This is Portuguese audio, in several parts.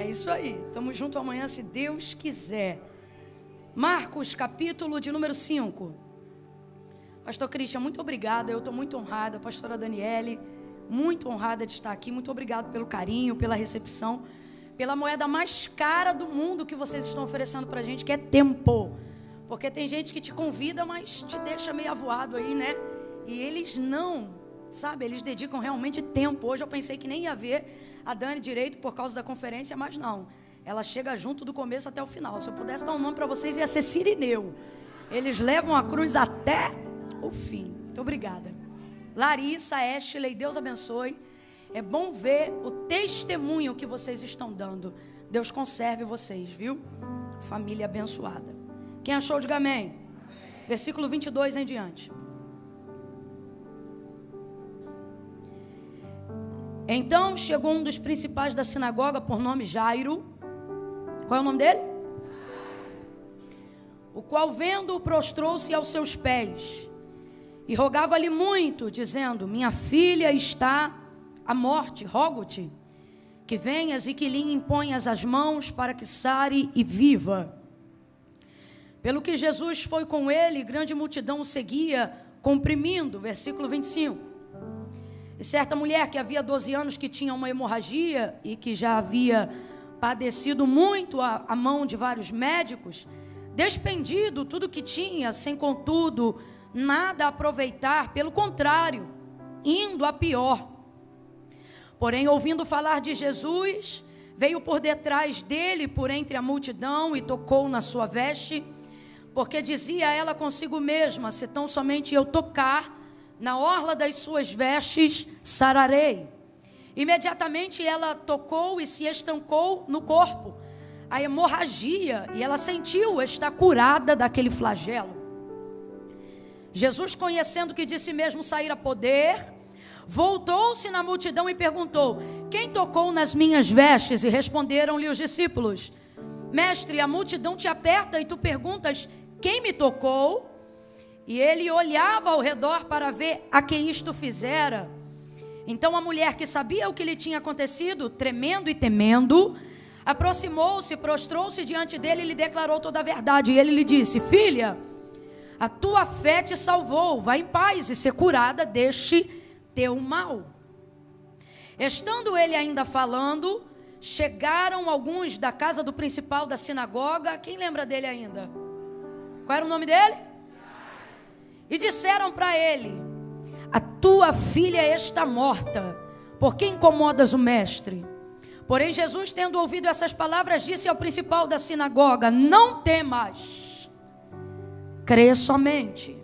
É isso aí. Estamos juntos amanhã, se Deus quiser. Marcos, capítulo de número 5. Pastor Christian, muito obrigada. Eu estou muito honrada. Pastora Daniele, muito honrada de estar aqui. Muito obrigado pelo carinho, pela recepção, pela moeda mais cara do mundo que vocês estão oferecendo para a gente, que é tempo. Porque tem gente que te convida, mas te deixa meio avoado aí, né? E eles não, sabe? Eles dedicam realmente tempo. Hoje eu pensei que nem ia ver a Dani direito por causa da conferência, mas não. Ela chega junto do começo até o final. Se eu pudesse dar um nome para vocês, ia ser Cirineu. Eles levam a cruz até o fim. Muito obrigada. Larissa, Ashley, Deus abençoe. É bom ver o testemunho que vocês estão dando. Deus conserve vocês, viu? Família abençoada. Quem achou, diga amém. Versículo 22 em diante. Então chegou um dos principais da sinagoga, por nome Jairo. Qual é o nome dele? O qual, vendo-o, prostrou-se aos seus pés e rogava-lhe muito, dizendo: minha filha está à morte, rogo-te que venhas e que lhe imponhas as mãos para que sare e viva. Pelo que Jesus foi com ele, grande multidão o seguia, comprimindo. Versículo 25. E certa mulher que havia 12 anos, que tinha uma hemorragia e que já havia padecido muito a mão de vários médicos, despendido tudo que tinha, sem contudo nada aproveitar, pelo contrário, indo a pior. Porém, ouvindo falar de Jesus, veio por detrás dele, por entre a multidão, e tocou na sua veste, porque dizia ela consigo mesma: se tão somente eu tocar na orla das suas vestes, sararei. Imediatamente ela tocou e se estancou no corpo a hemorragia, e ela sentiu estar curada daquele flagelo. Jesus, conhecendo que de si mesmo saíra poder, voltou-se na multidão e perguntou: quem tocou nas minhas vestes? E responderam-lhe os discípulos: mestre, a multidão te aperta e tu perguntas: quem me tocou? E ele olhava ao redor para ver a que isto fizera. Então a mulher, que sabia o que lhe tinha acontecido, tremendo e temendo, aproximou-se, prostrou-se diante dele e lhe declarou toda a verdade. E ele lhe disse: filha, a tua fé te salvou, vai em paz e ser curada deste teu mal. Estando ele ainda falando, chegaram alguns da casa do principal da sinagoga. Quem lembra dele ainda? Qual era o nome dele? E disseram para ele: a tua filha está morta, por que incomodas o mestre? Porém Jesus, tendo ouvido essas palavras, disse ao principal da sinagoga: não temas, crê somente.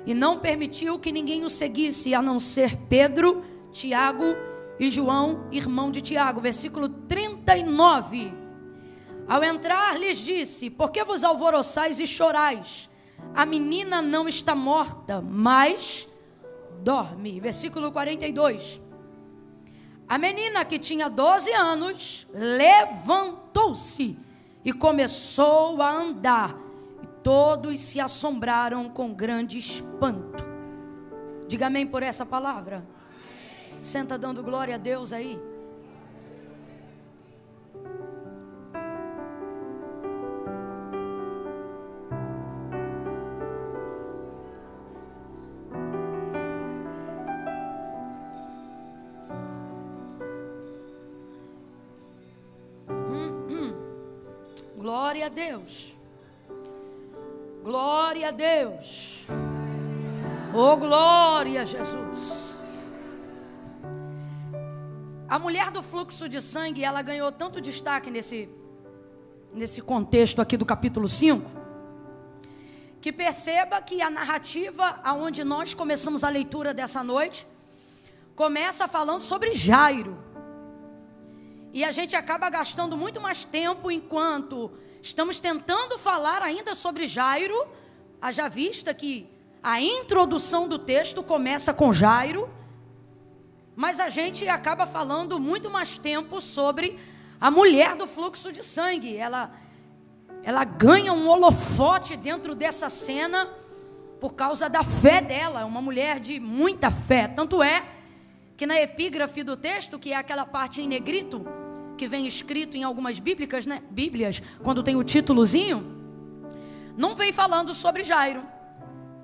E não permitiu que ninguém o seguisse, a não ser Pedro, Tiago e João, irmão de Tiago. Versículo 39. Ao entrar lhes disse: por que vos alvoroçais e chorais? A menina não está morta, mas dorme. Versículo 42. A menina, que tinha 12 anos, levantou-se e começou a andar. E todos se assombraram com grande espanto. Diga amém por essa palavra. Amém. Senta dando glória a Deus aí. Glória a Deus. Glória a Deus. Oh, glória a Jesus. A mulher do fluxo de sangue, ela ganhou tanto destaque nesse contexto aqui do capítulo 5, que perceba que a narrativa aonde nós começamos a leitura dessa noite começa falando sobre Jairo. E a gente acaba gastando muito mais tempo enquanto estamos tentando falar ainda sobre Jairo, haja vista que a introdução do texto começa com Jairo, mas a gente acaba falando muito mais tempo sobre a mulher do fluxo de sangue. Ela ganha um holofote dentro dessa cena por causa da fé dela, uma mulher de muita fé. Tanto é que na epígrafe do texto, que é aquela parte em negrito, que vem escrito em algumas bíblias, né? Bíblias, quando tem o títulozinho, não vem falando sobre Jairo.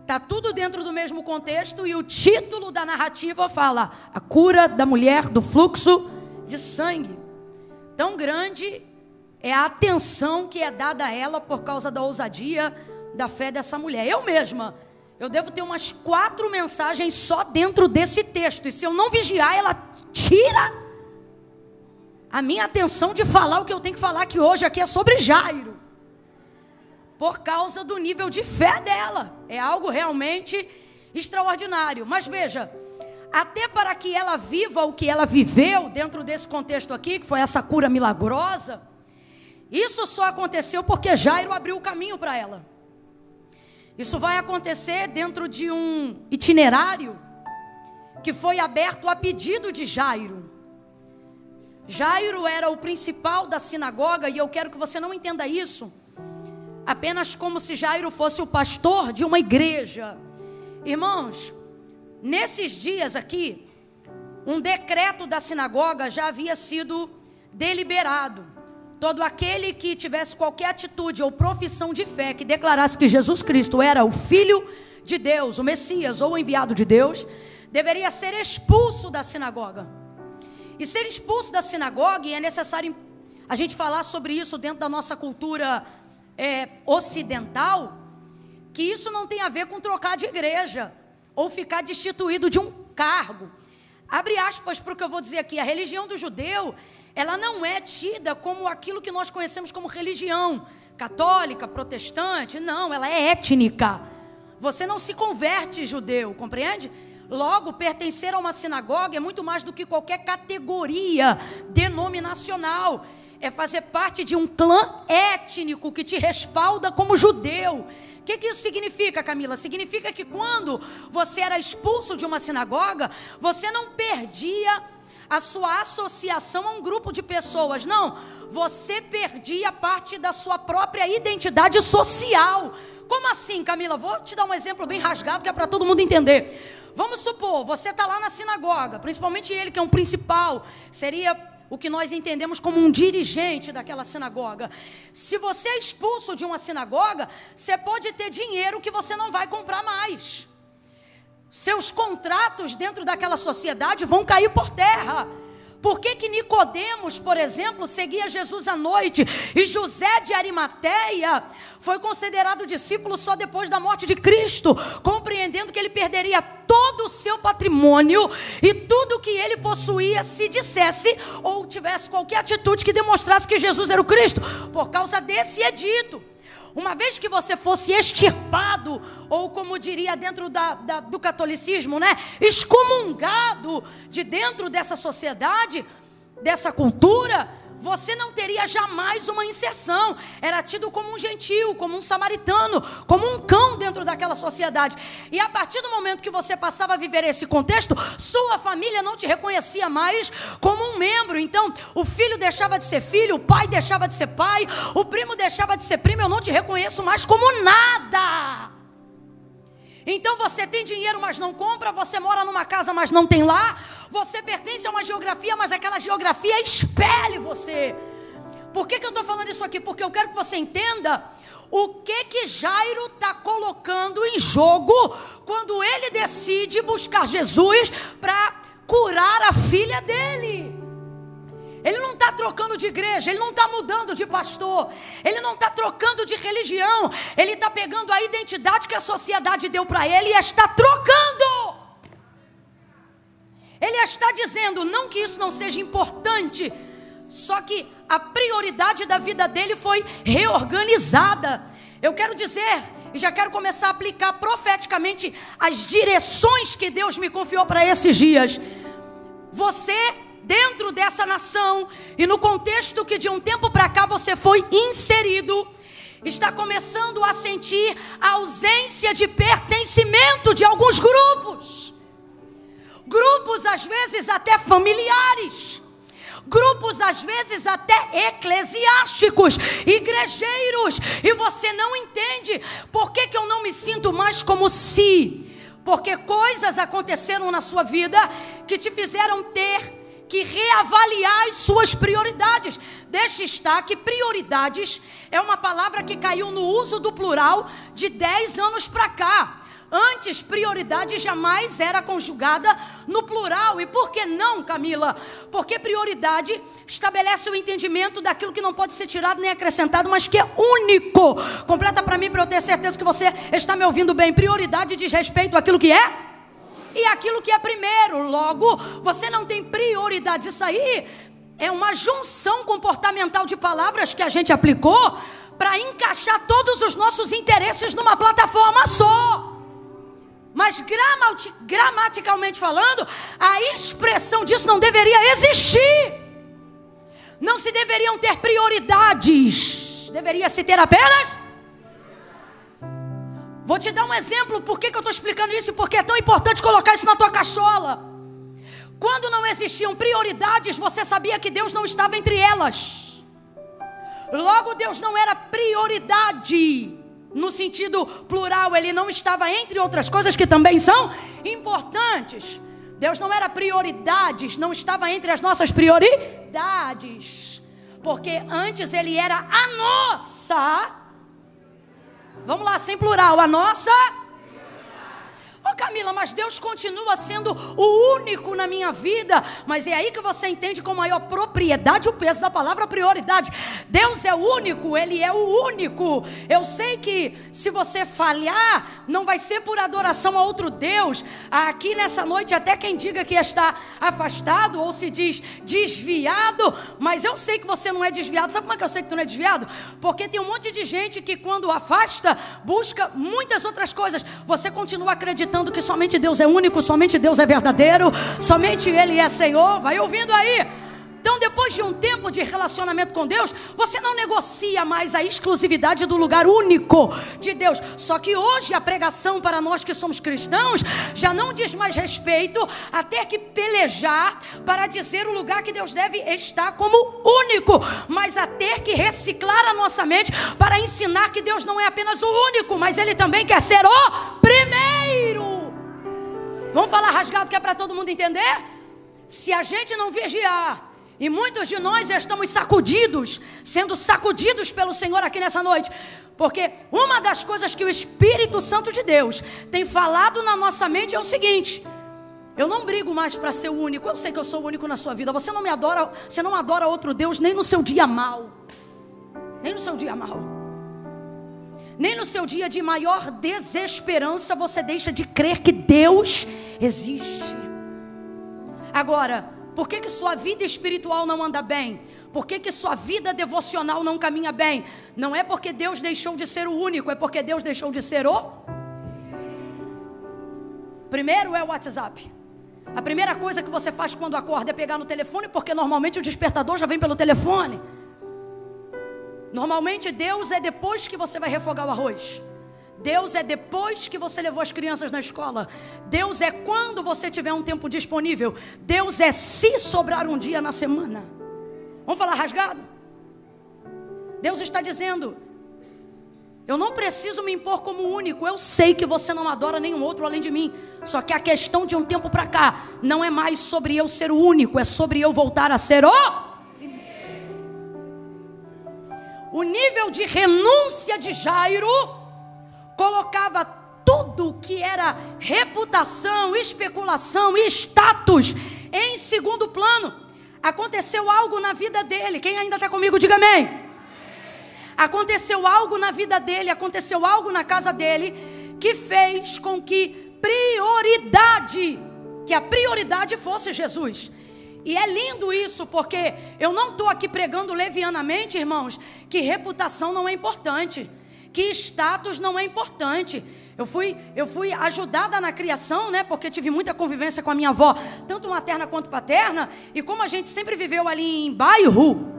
Está tudo dentro do mesmo contexto e o título da narrativa fala: a cura da mulher do fluxo de sangue. Tão grande é a atenção que é dada a ela por causa da ousadia da fé dessa mulher. Eu mesma, eu devo ter umas 4 mensagens só dentro desse texto. E se eu não vigiar, ela tira a minha atenção de falar o que eu tenho que falar, que hoje aqui é sobre Jairo. Por causa do nível de fé dela. É algo realmente extraordinário. Mas veja, até para que ela viva o que ela viveu dentro desse contexto aqui, que foi essa cura milagrosa, isso só aconteceu porque Jairo abriu o caminho para ela. Isso vai acontecer dentro de um itinerário que foi aberto a pedido de Jairo. Jairo era o principal da sinagoga, e eu quero que você não entenda isso apenas como se Jairo fosse o pastor de uma igreja. Irmãos, nesses dias aqui, um decreto da sinagoga já havia sido deliberado. Todo aquele que tivesse qualquer atitude ou profissão de fé que declarasse que Jesus Cristo era o Filho de Deus, o Messias ou o enviado de Deus, deveria ser expulso da sinagoga. E ser expulso da sinagoga, e é necessário a gente falar sobre isso dentro da nossa cultura ocidental, que isso não tem a ver com trocar de igreja ou ficar destituído de um cargo. Abre aspas para o que eu vou dizer aqui. A religião do judeu, ela não é tida como aquilo que nós conhecemos como religião católica, protestante. Não, ela é étnica. Você não se converte judeu, compreende? Logo, pertencer a uma sinagoga é muito mais do que qualquer categoria denominacional. É fazer parte de um clã étnico que te respalda como judeu. O que isso significa, Camila? Significa que quando você era expulso de uma sinagoga, você não perdia a sua associação a um grupo de pessoas. Não, você perdia parte da sua própria identidade social. Como assim, Camila? Vou te dar um exemplo bem rasgado que é para todo mundo entender. Vamos supor, você está lá na sinagoga, principalmente ele que é um principal, seria o que nós entendemos como um dirigente daquela sinagoga. Se você é expulso de uma sinagoga, você pode ter dinheiro que você não vai comprar mais. Seus contratos dentro daquela sociedade vão cair por terra. Por que Nicodemos, por exemplo, seguia Jesus à noite e José de Arimateia foi considerado discípulo só depois da morte de Cristo, compreendendo que ele perderia todo o seu patrimônio e tudo que ele possuía se dissesse ou tivesse qualquer atitude que demonstrasse que Jesus era o Cristo, por causa desse edito. Uma vez que você fosse extirpado, ou como diria dentro do catolicismo, né, excomungado de dentro dessa sociedade, dessa cultura, você não teria jamais uma inserção. Era tido como um gentil, como um samaritano, como um cão dentro daquela sociedade. E a partir do momento que você passava a viver esse contexto, sua família não te reconhecia mais como um membro. Então, o filho deixava de ser filho, o pai deixava de ser pai, o primo deixava de ser primo. Eu não te reconheço mais como nada. Então você tem dinheiro, mas não compra. Você mora numa casa, mas não tem lá. Você pertence a uma geografia, mas aquela geografia expele você. Por que eu estou falando isso aqui? Porque eu quero que você entenda o que Jairo está colocando em jogo quando ele decide buscar Jesus para curar a filha dele. Ele não está trocando de igreja, ele não está mudando de pastor, ele não está trocando de religião, ele está pegando a identidade que a sociedade deu para ele e está trocando. Ele está dizendo, não que isso não seja importante, só que a prioridade da vida dele foi reorganizada. Eu quero dizer, e já quero começar a aplicar profeticamente as direções que Deus me confiou para esses dias. Você, dentro dessa nação e no contexto que de um tempo para cá você foi inserido, está começando a sentir a ausência de pertencimento de alguns grupos. Grupos às vezes até familiares, grupos às vezes até eclesiásticos, igrejeiros, e você não entende. Por que eu não me sinto mais como se? Porque coisas aconteceram na sua vida que te fizeram ter que reavaliar as suas prioridades. Deixa estar que prioridades é uma palavra que caiu no uso do plural de 10 anos para cá. Antes, prioridade jamais era conjugada no plural. E por que não, Camila? Porque prioridade estabelece o entendimento daquilo que não pode ser tirado nem acrescentado, mas que é único. Completa para mim, para eu ter certeza que você está me ouvindo bem. Prioridade diz respeito àquilo que é e aquilo que é primeiro. Logo, você não tem prioridades. Isso aí é uma junção comportamental de palavras que a gente aplicou para encaixar todos os nossos interesses numa plataforma só. Mas gramaticalmente falando, a expressão disso não deveria existir. Não se deveriam ter prioridades. Deveria se ter apenas. Vou te dar um exemplo. Por que eu estou explicando isso? Porque é tão importante colocar isso na tua cachola. Quando não existiam prioridades, você sabia que Deus não estava entre elas. Logo, Deus não era prioridade. No sentido plural, ele não estava entre outras coisas que também são importantes. Deus não era prioridades, não estava entre as nossas prioridades. Porque antes ele era a nossa. Vamos lá, sem plural, a nossa. Ô Camila, mas Deus continua sendo o único na minha vida. Mas é aí que você entende com maior propriedade o peso da palavra prioridade. Deus é o único, Ele é o único. Eu sei que se você falhar, não vai ser por adoração a outro Deus. Aqui nessa noite até quem diga que está afastado ou se diz desviado, mas eu sei que você não é desviado. Sabe como é que eu sei que tu não é desviado? Porque tem um monte de gente que quando afasta, busca muitas outras coisas. Você continua acreditando que somente Deus é único, somente Deus é verdadeiro, somente Ele é Senhor. Vai ouvindo aí. Então, depois de um tempo de relacionamento com Deus, você não negocia mais a exclusividade do lugar único de Deus. Só que hoje a pregação para nós que somos cristãos já não diz mais respeito a ter que pelejar para dizer o lugar que Deus deve estar como único, mas a ter que reciclar a nossa mente para ensinar que Deus não é apenas o único, mas Ele também quer ser o primeiro. Vamos falar rasgado que é para todo mundo entender? Se a gente não vigiar, e muitos de nós estamos sacudidos, sendo sacudidos pelo Senhor aqui nessa noite, porque uma das coisas que o Espírito Santo de Deus tem falado na nossa mente é o seguinte: eu não brigo mais para ser o único. Eu sei que eu sou o único na sua vida. Você não me adora, você não adora outro Deus nem no seu dia mau, nem no seu dia mau, nem no seu dia de maior desesperança você deixa de crer que Deus existe. Agora, por que sua vida espiritual não anda bem? Por que sua vida devocional não caminha bem? Não é porque Deus deixou de ser o único, é porque Deus deixou de ser o primeiro. É o WhatsApp. A primeira coisa que você faz quando acorda é pegar no telefone, porque normalmente o despertador já vem pelo telefone. Normalmente Deus é depois que você vai refogar o arroz. Deus é depois que você levou as crianças na escola. Deus é quando você tiver um tempo disponível. Deus é se sobrar um dia na semana. Vamos falar rasgado? Deus está dizendo: eu não preciso me impor como único. Eu sei que você não adora nenhum outro além de mim. Só que a questão de um tempo para cá não é mais sobre eu ser o único, é sobre eu voltar a ser o primeiro. O nível de renúncia de Jairo colocava tudo que era reputação, especulação e status em segundo plano. Aconteceu algo na vida dele. Quem ainda está comigo, diga amém. Aconteceu algo na vida dele, aconteceu algo na casa dele que fez com que a prioridade fosse Jesus. E é lindo isso, porque eu não estou aqui pregando levianamente, irmãos, que reputação não é importante, que status não é importante. Eu fui ajudada na criação, né? Porque tive muita convivência com a minha avó, tanto materna quanto paterna. E como a gente sempre viveu ali em bairro,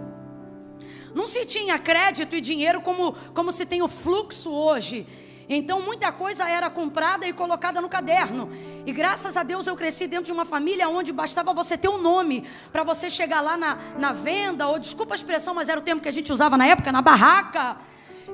não se tinha crédito e dinheiro como se tem o fluxo hoje. Então muita coisa era comprada e colocada no caderno. E graças a Deus eu cresci dentro de uma família onde bastava você ter um nome para você chegar lá na venda, ou desculpa a expressão, mas era o termo que a gente usava na época, na barraca,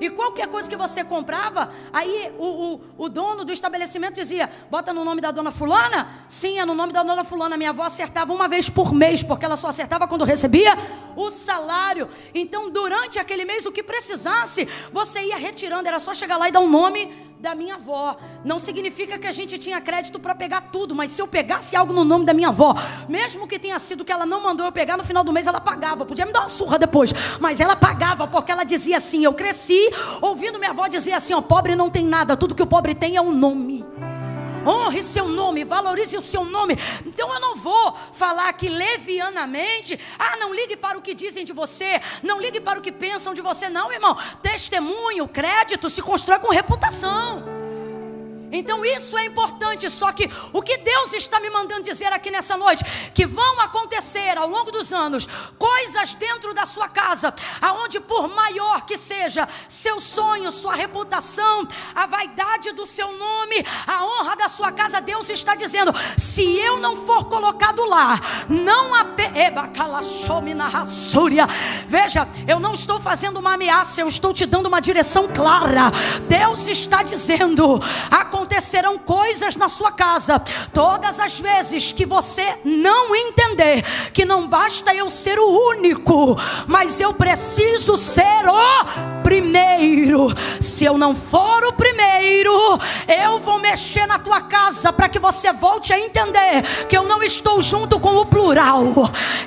E qualquer coisa que você comprava, aí o dono do estabelecimento dizia: bota no nome da dona fulana? Sim, é no nome da dona fulana. Minha avó acertava uma vez por mês, porque ela só acertava quando recebia o salário. Então, durante aquele mês, o que precisasse, você ia retirando. Era só chegar lá e dar o nome da minha avó. Não significa que a gente tinha crédito para pegar tudo, mas se eu pegasse algo no nome da minha avó, mesmo que tenha sido que ela não mandou eu pegar, no final do mês ela pagava. Podia me dar uma surra depois, mas ela pagava, porque ela dizia assim. Eu cresci ouvindo minha avó dizer assim: ó, pobre não tem nada, tudo que o pobre tem é um nome. Honre seu nome, valorize o seu nome. Então eu não vou falar aqui levianamente: ah, não ligue para o que dizem de você, não ligue para o que pensam de você. Não, irmão, testemunho, crédito se constrói com reputação. Então isso é importante. Só que o que Deus está me mandando dizer aqui nessa noite, que vão acontecer ao longo dos anos coisas dentro da sua casa, aonde por maior que seja seu sonho, sua reputação, a vaidade do seu nome, a honra da sua casa, Deus está dizendo: se eu não for colocado lá, não veja, eu não estou fazendo uma ameaça, eu estou te dando uma direção clara. Deus está dizendo: acontecerão coisas na sua casa todas as vezes que você não entender que não basta eu ser o único, mas eu preciso ser o primeiro. Se eu não for o primeiro, eu vou mexer na tua casa para que você volte a entender que eu não estou junto com o plural,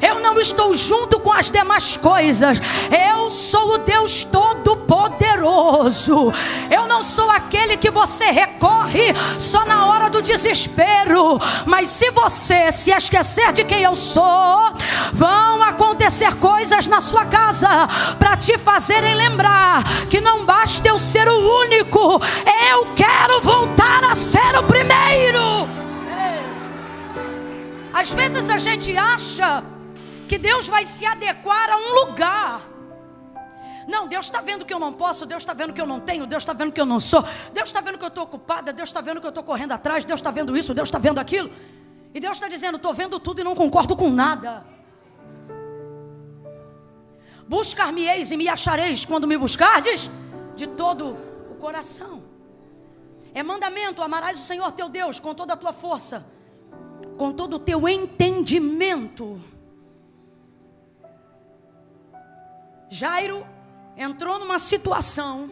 eu não estou junto com as demais coisas. Eu sou o Deus Todo-Poderoso. Eu não sou aquele que você recorre só na hora do desespero, mas se você se esquecer de quem eu sou, vão acontecer coisas na sua casa para te fazerem lembrar que não basta eu ser o único, eu quero voltar a ser o primeiro. Às vezes a gente acha que Deus vai se adequar a um lugar. Não, Deus está vendo que eu não posso, Deus está vendo que eu não tenho, Deus está vendo que eu não sou, Deus está vendo que eu estou ocupada, Deus está vendo que eu estou correndo atrás, Deus está vendo isso, Deus está vendo aquilo. E Deus está dizendo: estou vendo tudo e não concordo com nada. Buscar-me-eis e me achareis quando me buscardes de todo o coração. É mandamento: amarás o Senhor teu Deus com toda a tua força, com todo o teu entendimento. Jairo entrou numa situação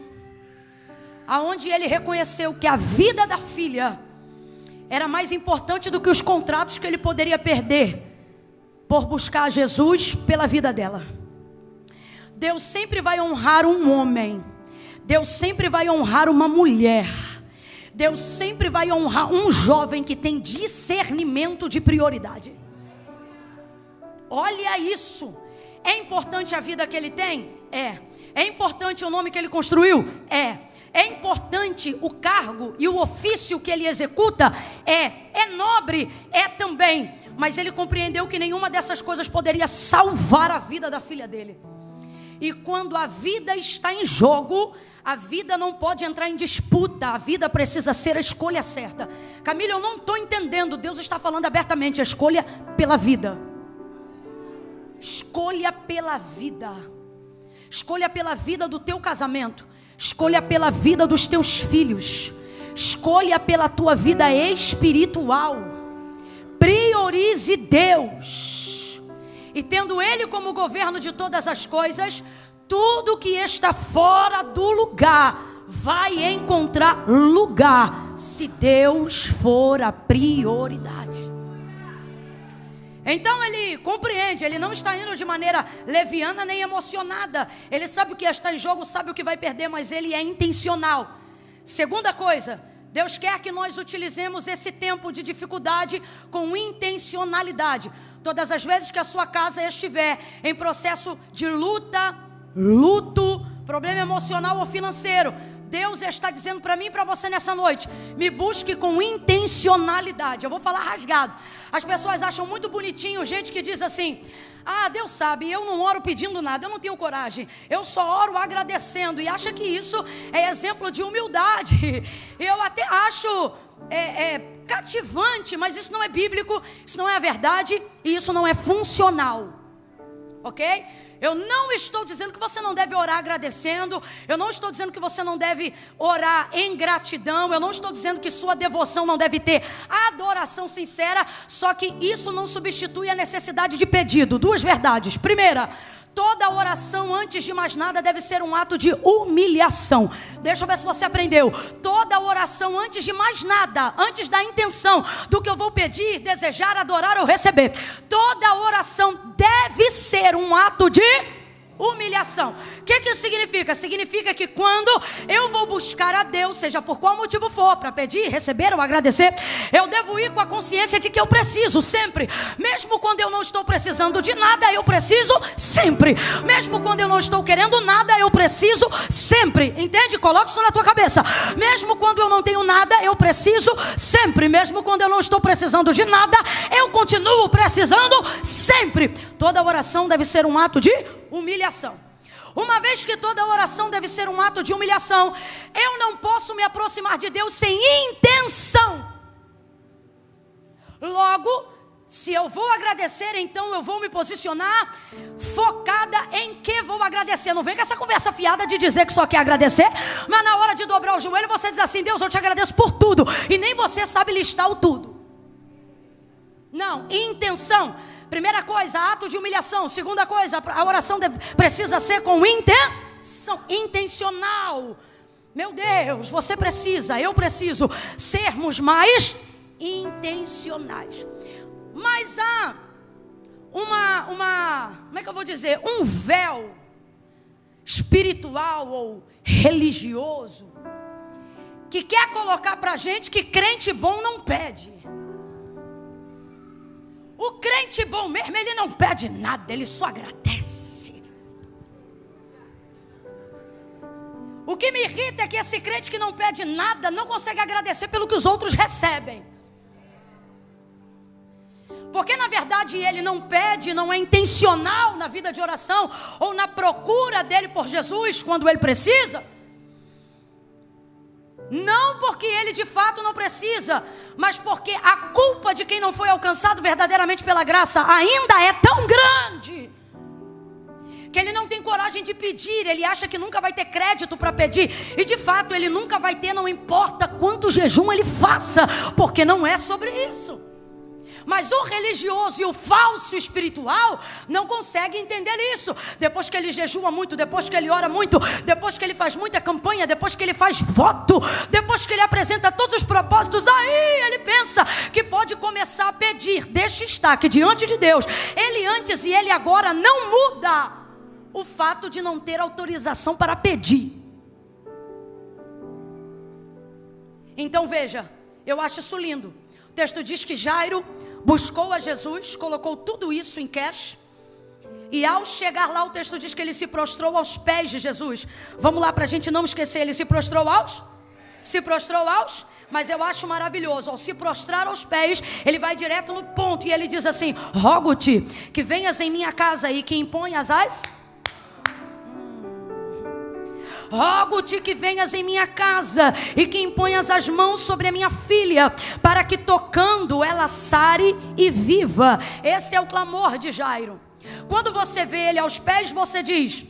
aonde ele reconheceu que a vida da filha era mais importante do que os contratos que ele poderia perder por buscar Jesus pela vida dela. Deus sempre vai honrar um homem, Deus sempre vai honrar uma mulher, Deus sempre vai honrar um jovem que tem discernimento de prioridade. Olha isso. É importante a vida que ele tem? É importante o nome que ele construiu? É importante o cargo e o ofício que ele executa? É nobre? É também. Mas ele compreendeu que nenhuma dessas coisas poderia salvar a vida da filha dele. E quando a vida está em jogo, a vida não pode entrar em disputa. A vida precisa ser a escolha certa. Camila, eu não estou entendendo. Deus está falando abertamente: a escolha pela vida. Escolha pela vida. Escolha pela vida do teu casamento. Escolha pela vida dos teus filhos. Escolha pela tua vida espiritual. Priorize Deus. E tendo Ele como governo de todas as coisas, tudo que está fora do lugar vai encontrar lugar, se Deus for a prioridade. Então ele compreende, ele não está indo de maneira leviana nem emocionada. Ele sabe o que está em jogo, sabe o que vai perder, mas ele é intencional. Segunda coisa, Deus quer que nós utilizemos esse tempo de dificuldade com intencionalidade. Todas as vezes que a sua casa estiver em processo de luta, luto, problema emocional ou financeiro, Deus está dizendo para mim e para você nessa noite: me busque com intencionalidade. Eu vou falar rasgado. As pessoas acham muito bonitinho gente que diz assim: ah, Deus sabe, eu não oro pedindo nada, eu não tenho coragem, eu só oro agradecendo. E acha que isso é exemplo de humildade. Eu até acho cativante, mas isso não é bíblico, isso não é a verdade e isso não é funcional. ok? Eu não estou dizendo que você não deve orar agradecendo. Eu não estou dizendo que você não deve orar em gratidão. Eu não estou dizendo que sua devoção não deve ter adoração sincera. Só que isso não substitui a necessidade de pedido. Duas verdades. Primeira, toda oração, antes de mais nada, deve ser um ato de humilhação. Deixa eu ver se você aprendeu. Toda oração, antes de mais nada, antes da intenção do que eu vou pedir, desejar, adorar ou receber, toda oração deve ser um ato de humilhação. O que isso significa? Significa que quando eu vou buscar a Deus, seja por qual motivo for, para pedir, receber ou agradecer, eu devo ir com a consciência de que eu preciso sempre. Mesmo quando eu não estou precisando de nada, eu preciso sempre. Mesmo quando eu não estou querendo nada, eu preciso sempre. Entende? Coloca isso na tua cabeça. Mesmo quando eu não tenho nada, eu preciso sempre. Mesmo quando eu não estou precisando de nada, eu continuo precisando sempre. Toda oração deve ser um ato de humilhação. Uma vez que toda oração deve ser um ato de humilhação, eu não posso me aproximar de Deus sem intenção. Logo, se eu vou agradecer, então eu vou me posicionar focada em que vou agradecer. Não vem com essa conversa fiada de dizer que só quer agradecer, mas na hora de dobrar o joelho você diz assim: Deus, eu te agradeço por tudo, e nem você sabe listar o tudo. Não, intenção. Primeira coisa, ato de humilhação. Segunda coisa, a oração precisa ser com intenção, intencional. Meu Deus, você precisa, eu preciso sermos mais intencionais. Mas há como é que eu vou dizer? Um véu espiritual ou religioso que quer colocar pra gente que crente bom não pede. O crente bom mesmo, ele não pede nada, ele só agradece. O que me irrita é que esse crente que não pede nada não consegue agradecer pelo que os outros recebem. Porque na verdade ele não pede, não é intencional na vida de oração ou na procura dele por Jesus quando ele precisa. Não porque ele de fato não precisa, mas porque a culpa de quem não foi alcançado verdadeiramente pela graça ainda é tão grande que ele não tem coragem de pedir. Ele acha que nunca vai ter crédito para pedir, e de fato ele nunca vai ter, não importa quanto jejum ele faça, porque não é sobre isso. Mas o religioso e o falso espiritual não conseguem entender isso. Depois que ele jejua muito, depois que ele ora muito, depois que ele faz muita campanha, depois que ele faz voto, depois que ele apresenta todos os propósitos, aí ele pensa que pode começar a pedir. Deixa estar que diante de Deus, ele antes e ele agora não muda o fato de não ter autorização para pedir. Então veja, eu acho isso lindo. O texto diz que Jairo buscou a Jesus, colocou tudo isso em cash, e ao chegar lá o texto diz que ele se prostrou aos pés de Jesus. Vamos lá para a gente não esquecer, ele se prostrou aos? Mas eu acho maravilhoso, ao se prostrar aos pés, ele vai direto no ponto, e ele diz assim: rogo-te que venhas em minha casa e que imponhas as... Rogo-te que venhas em minha casa e que imponhas as mãos sobre a minha filha, para que tocando ela sare e viva. Esse é o clamor de Jairo. Quando você vê ele aos pés, você diz: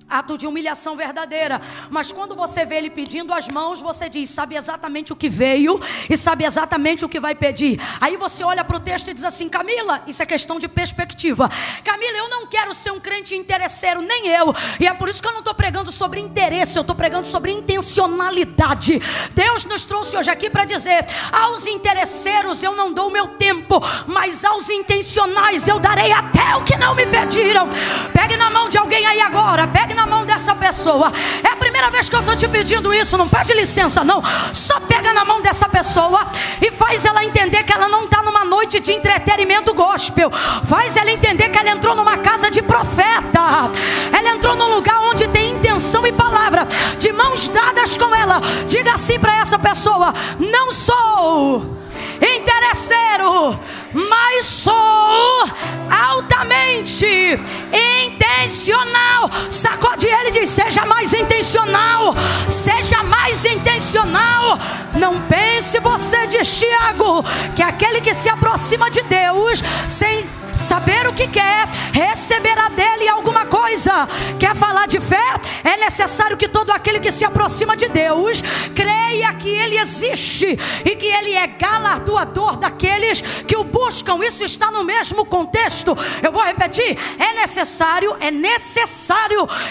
ato de humilhação verdadeira. Mas quando você vê ele pedindo as mãos, você diz: sabe exatamente o que veio e sabe exatamente o que vai pedir. Aí você olha para o texto e diz assim: Camila, isso é questão de perspectiva. Camila, eu não quero ser um crente interesseiro, nem eu. E é por isso que eu não estou pregando sobre interesse, eu estou pregando sobre intencionalidade. Deus nos trouxe hoje aqui para dizer: aos interesseiros eu não dou o meu tempo, mas aos intencionais eu darei até o que não me pediram. Pegue na mão de alguém aí agora, pegue na mão dessa pessoa. É a primeira vez que eu estou te pedindo isso, não pede licença não. Só pega na mão dessa pessoa e faz ela entender que ela não está numa noite de entretenimento gospel. Faz ela entender que ela entrou numa casa de profeta. Ela entrou num lugar onde tem intenção e palavra. De mãos dadas com ela, diga assim para essa pessoa: não sou interesseiro, mas sou altamente intencional. Sacode ele e diz: seja mais intencional, seja mais intencional. Não pense você, diz Tiago, que aquele que se aproxima de Deus sem saber o que quer, receberá dele alguma coisa. Quer falar de fé? É necessário que todo aquele que se aproxima de Deus creia que ele existe e que ele é galardoador daqueles que o buscam. Isso está no mesmo contexto. Eu vou repetir: é necessário.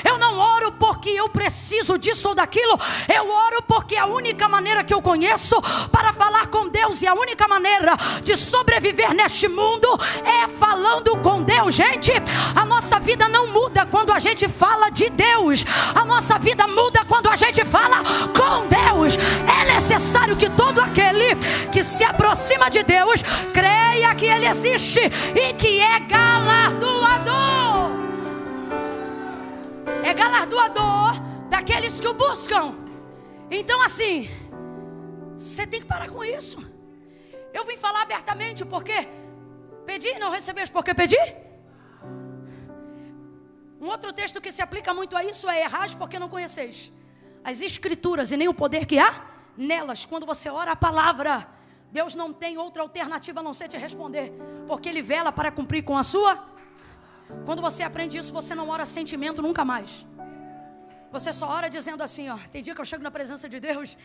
Eu não oro porque eu preciso disso ou daquilo. Eu oro porque a única maneira que eu conheço para falar com Deus, e a única maneira de sobreviver neste mundo é falando com Deus. Gente, a nossa vida não muda quando a gente fala de Deus. A nossa vida muda quando a gente fala com Deus. É necessário que todo aquele que se aproxima de Deus creia que ele existe e que é galardoador. É galardoador daqueles que o buscam. Então assim, você tem que parar com isso. Eu vim falar abertamente porque pedi e não recebeis porque pedi. Um outro texto que se aplica muito a isso é: errais porque não conheceis as escrituras e nem o poder que há nelas. Quando você ora a palavra, Deus não tem outra alternativa a não ser te responder, porque Ele vela para cumprir com a sua. Quando você aprende isso, você não ora sentimento nunca mais. Você só ora dizendo assim, ó: tem dia que eu chego na presença de Deus,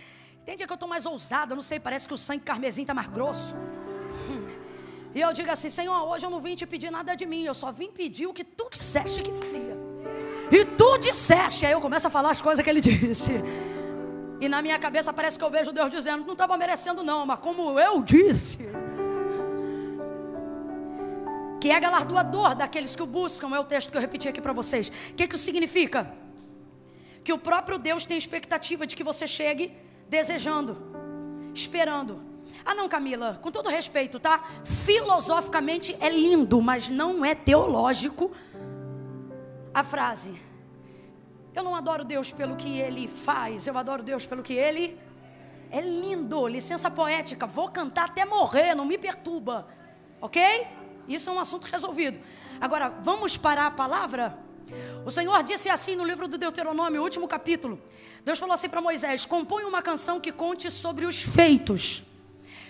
tem dia que eu estou mais ousada, não sei, parece que o sangue carmesim está mais grosso. E eu digo assim: Senhor, hoje eu não vim te pedir nada de mim, eu só vim pedir o que tu disseste que faria. E tu disseste. Aí eu começo a falar as coisas que ele disse. E na minha cabeça parece que eu vejo Deus dizendo: não estava merecendo não, mas como eu disse. Que é galardoador daqueles que o buscam, é o texto que eu repeti aqui para vocês. O que isso significa? Que o próprio Deus tem expectativa de que você chegue desejando, esperando. Ah não, Camila, com todo respeito, tá? Filosoficamente é lindo, mas não é teológico a frase: eu não adoro Deus pelo que Ele faz, eu adoro Deus pelo que Ele é. Lindo, licença poética, vou cantar até morrer, não me perturba, ok? Isso é um assunto resolvido. Agora, vamos para a palavra? O Senhor disse assim no livro do Deuteronômio, último capítulo. Deus falou assim para Moisés: compõe uma canção que conte sobre os feitos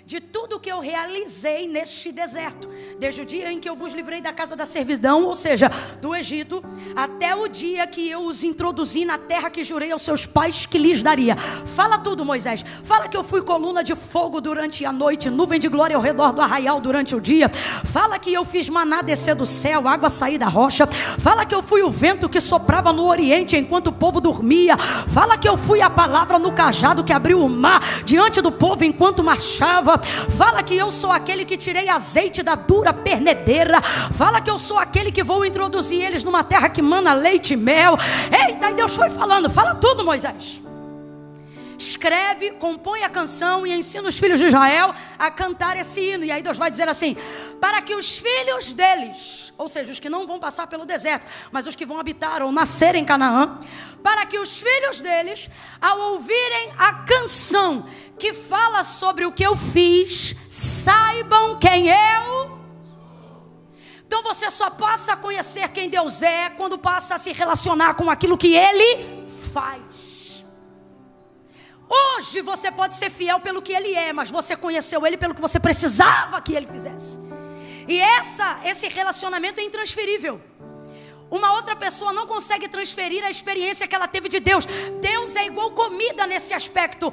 de tudo que eu realizei neste deserto, desde o dia em que eu vos livrei da casa da servidão, ou seja, do Egito, até o dia que eu os introduzi na terra que jurei aos seus pais que lhes daria. Fala tudo, Moisés. Fala que eu fui coluna de fogo durante a noite, nuvem de glória ao redor do arraial durante o dia. Fala que eu fiz maná descer do céu, água sair da rocha. Fala que eu fui o vento que soprava no oriente enquanto o povo dormia. Fala que eu fui a palavra no cajado que abriu o mar diante do povo enquanto marchava. Fala que eu sou aquele que tirei azeite da dura pernedeira. Fala que eu sou aquele que vou introduzir eles numa terra que mana leite e mel. Eita, e Deus foi falando: fala tudo, Moisés. Escreve, compõe a canção e ensina os filhos de Israel a cantar esse hino. E aí Deus vai dizer assim: para que os filhos deles, ou seja, os que não vão passar pelo deserto, mas os que vão habitar ou nascer em Canaã, para que os filhos deles, ao ouvirem a canção que fala sobre o que eu fiz, saibam quem eu. Então você só passa a conhecer quem Deus é quando passa a se relacionar com aquilo que Ele faz. Hoje você pode ser fiel pelo que Ele é, mas você conheceu Ele pelo que você precisava que Ele fizesse. E esse relacionamento é intransferível. Uma outra pessoa não consegue transferir a experiência que ela teve de Deus. Deus é igual comida nesse aspecto.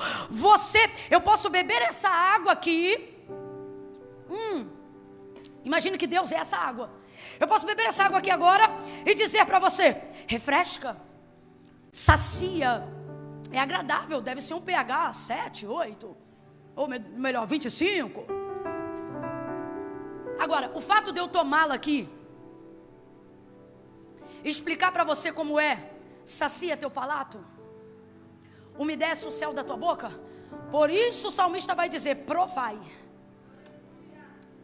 Eu posso beber essa água aqui. Imagine que Deus é essa água. Eu posso beber essa água aqui agora e dizer para você: refresca, sacia, é agradável, deve ser um pH 7, 8, ou melhor, 25. Agora, o fato de eu tomá-la aqui, explicar para você como sacia teu palato, umedece o céu da tua boca. Por isso o salmista vai dizer: provai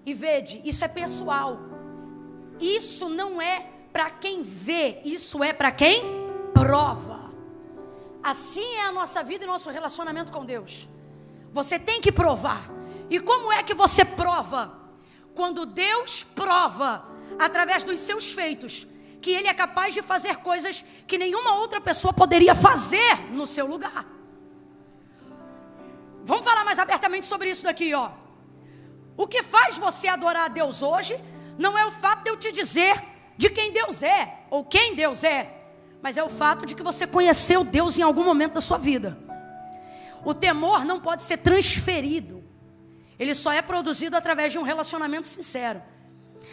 e vede. Isso é pessoal. Isso não é para quem vê, isso é para quem prova. Assim é a nossa vida e nosso relacionamento com Deus. Você tem que provar. E como é que você prova? Quando Deus prova através dos seus feitos que Ele é capaz de fazer coisas que nenhuma outra pessoa poderia fazer no seu lugar. Vamos falar mais abertamente sobre isso daqui, ó. O que faz você adorar a Deus hoje não é o fato de eu te dizer de quem Deus é, ou quem Deus é, mas é o fato de que você conheceu Deus em algum momento da sua vida. O temor não pode ser transferido. Ele só é produzido através de um relacionamento sincero.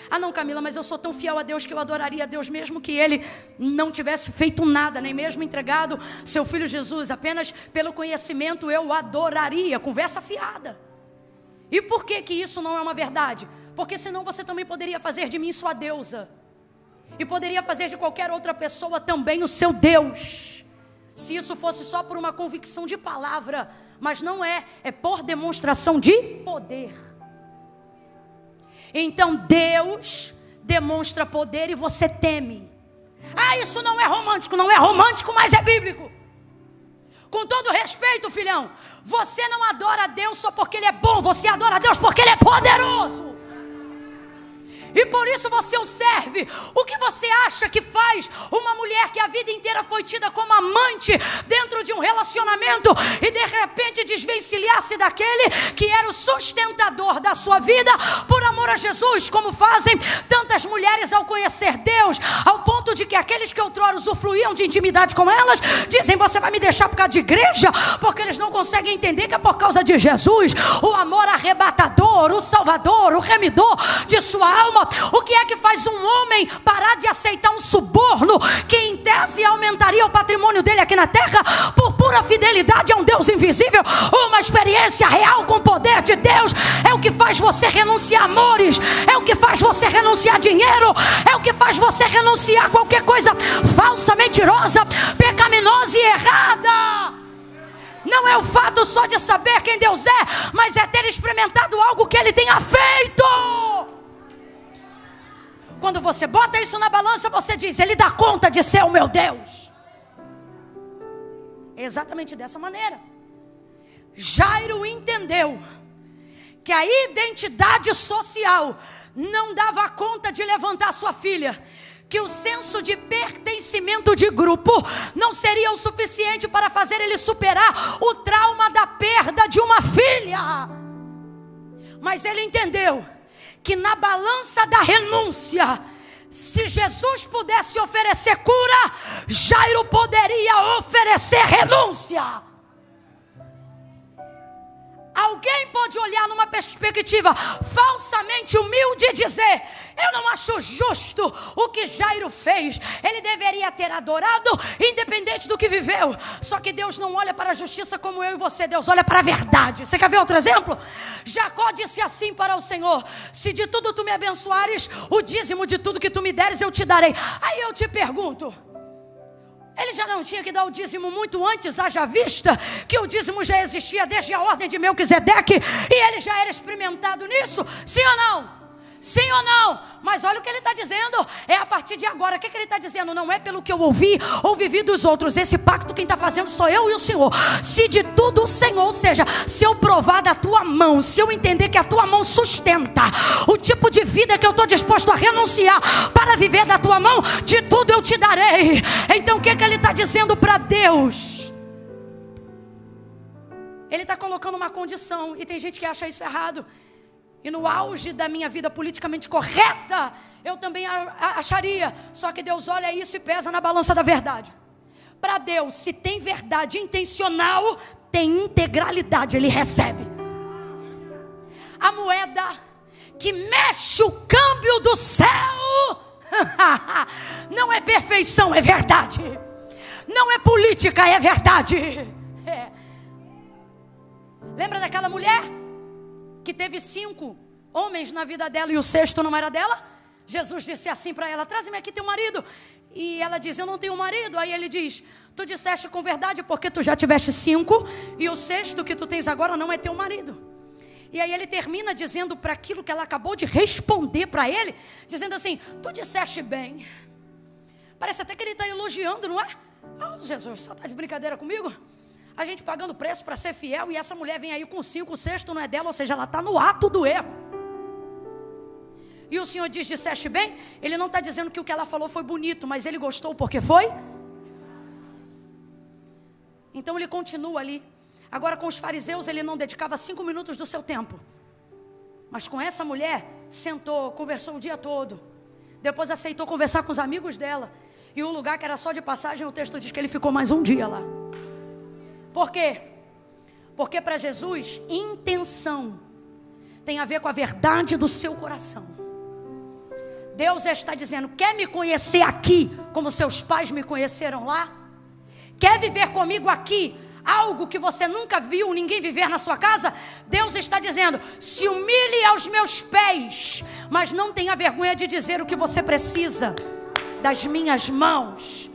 Ah não, Camila, mas eu sou tão fiel a Deus que eu adoraria a Deus mesmo que Ele não tivesse feito nada, nem mesmo entregado seu Filho Jesus. Apenas pelo conhecimento eu adoraria. Conversa fiada. E por que que isso não é uma verdade? Porque senão você também poderia fazer de mim sua deusa. E poderia fazer de qualquer outra pessoa também o seu Deus. Se isso fosse só por uma convicção de palavra, mas não é, é por demonstração de poder. Então Deus demonstra poder e você teme. Ah, isso não é romântico, mas é bíblico. Com todo respeito, filhão, você não adora a Deus só porque Ele é bom, você adora a Deus porque Ele é poderoso. E por isso você o serve. O que você acha que faz uma mulher que a vida inteira foi tida como amante dentro de um relacionamento e de repente desvencilhar-se daquele que era o sustentador da sua vida por amor a Jesus, como fazem tantas mulheres ao conhecer Deus, ao ponto de que aqueles que outrora usufruíam de intimidade com elas, dizem: você vai me deixar por causa de igreja? Porque eles não conseguem entender que é por causa de Jesus, o amor arrebatador, o salvador, o remidor de sua alma. O que é que faz um homem parar de aceitar um suborno que em tese aumentaria o patrimônio dele aqui na terra por pura fidelidade a um Deus invisível? Uma experiência real com o poder de Deus é o que faz você renunciar a amores, é o que faz você renunciar a dinheiro, é o que faz você renunciar a qualquer coisa falsa, mentirosa, pecaminosa e errada. Não é o fato só de saber quem Deus é, mas é ter experimentado algo que Ele tenha feito. Quando você bota isso na balança, você diz: Ele dá conta de ser o meu Deus. É exatamente dessa maneira. Jairo entendeu que a identidade social não dava conta de levantar sua filha, que o senso de pertencimento de grupo não seria o suficiente para fazer ele superar o trauma da perda de uma filha. Mas ele entendeu que na balança da renúncia, se Jesus pudesse oferecer cura, Jairo poderia oferecer renúncia. Alguém pode olhar numa perspectiva falsamente humilde e dizer: eu não acho justo o que Jairo fez. Ele deveria ter adorado independente do que viveu. Só que Deus não olha para a justiça como eu e você. Deus olha para a verdade. Você quer ver outro exemplo? Jacó disse assim para o Senhor: se de tudo tu me abençoares, o dízimo de tudo que tu me deres eu te darei. Aí eu te pergunto, ele já não tinha que dar o dízimo muito antes, haja vista que o dízimo já existia desde a ordem de Melquisedeque e ele já era experimentado nisso? Sim ou não? Sim ou não? Mas olha o que ele está dizendo. É a partir de agora. O que ele está dizendo? Não é pelo que eu ouvi ou vivi dos outros. Esse pacto quem está fazendo sou eu e o Senhor. Se de tudo o Senhor, ou seja, se eu provar da tua mão, se eu entender que a tua mão sustenta o tipo de vida que eu estou disposto a renunciar para viver da tua mão, de tudo eu te darei. Então o que ele está dizendo para Deus? Ele está colocando uma condição. E tem gente que acha isso errado. E no auge da minha vida politicamente correta, eu também acharia. Só que Deus olha isso e pesa na balança da verdade. Para Deus, se tem verdade intencional, tem integralidade, Ele recebe. A moeda que mexe o câmbio do céu não é perfeição, é verdade. Não é política, é verdade. Lembra daquela mulher que teve 5 homens na vida dela e o 6º não era dela? Jesus disse assim para ela: traze-me aqui teu marido. E ela diz: eu não tenho marido. Aí ele diz: tu disseste com verdade, porque tu já tiveste 5 e o 6º que tu tens agora não é teu marido. E aí ele termina dizendo para aquilo que ela acabou de responder para ele, dizendo assim: tu disseste bem. Parece até que ele está elogiando, não é? Oh, Jesus, só está de brincadeira comigo? A gente pagando preço para ser fiel, e essa mulher vem aí com 5, o 6º não é dela, ou seja, ela está no ato do erro. E o Senhor diz: disseste bem. Ele não está dizendo que o que ela falou foi bonito, mas ele gostou porque foi. Então ele continua ali. Agora com os fariseus ele não dedicava 5 minutos do seu tempo, mas com essa mulher sentou, conversou o dia todo. Depois aceitou conversar com os amigos dela. E o lugar que era só de passagem, o texto diz que ele ficou mais um dia lá. Por quê? Porque para Jesus, intenção tem a ver com a verdade do seu coração. Deus está dizendo: quer me conhecer aqui como seus pais me conheceram lá? Quer viver comigo aqui algo que você nunca viu ninguém viver na sua casa? Deus está dizendo: se humilhe aos meus pés, mas não tenha vergonha de dizer o que você precisa das minhas mãos.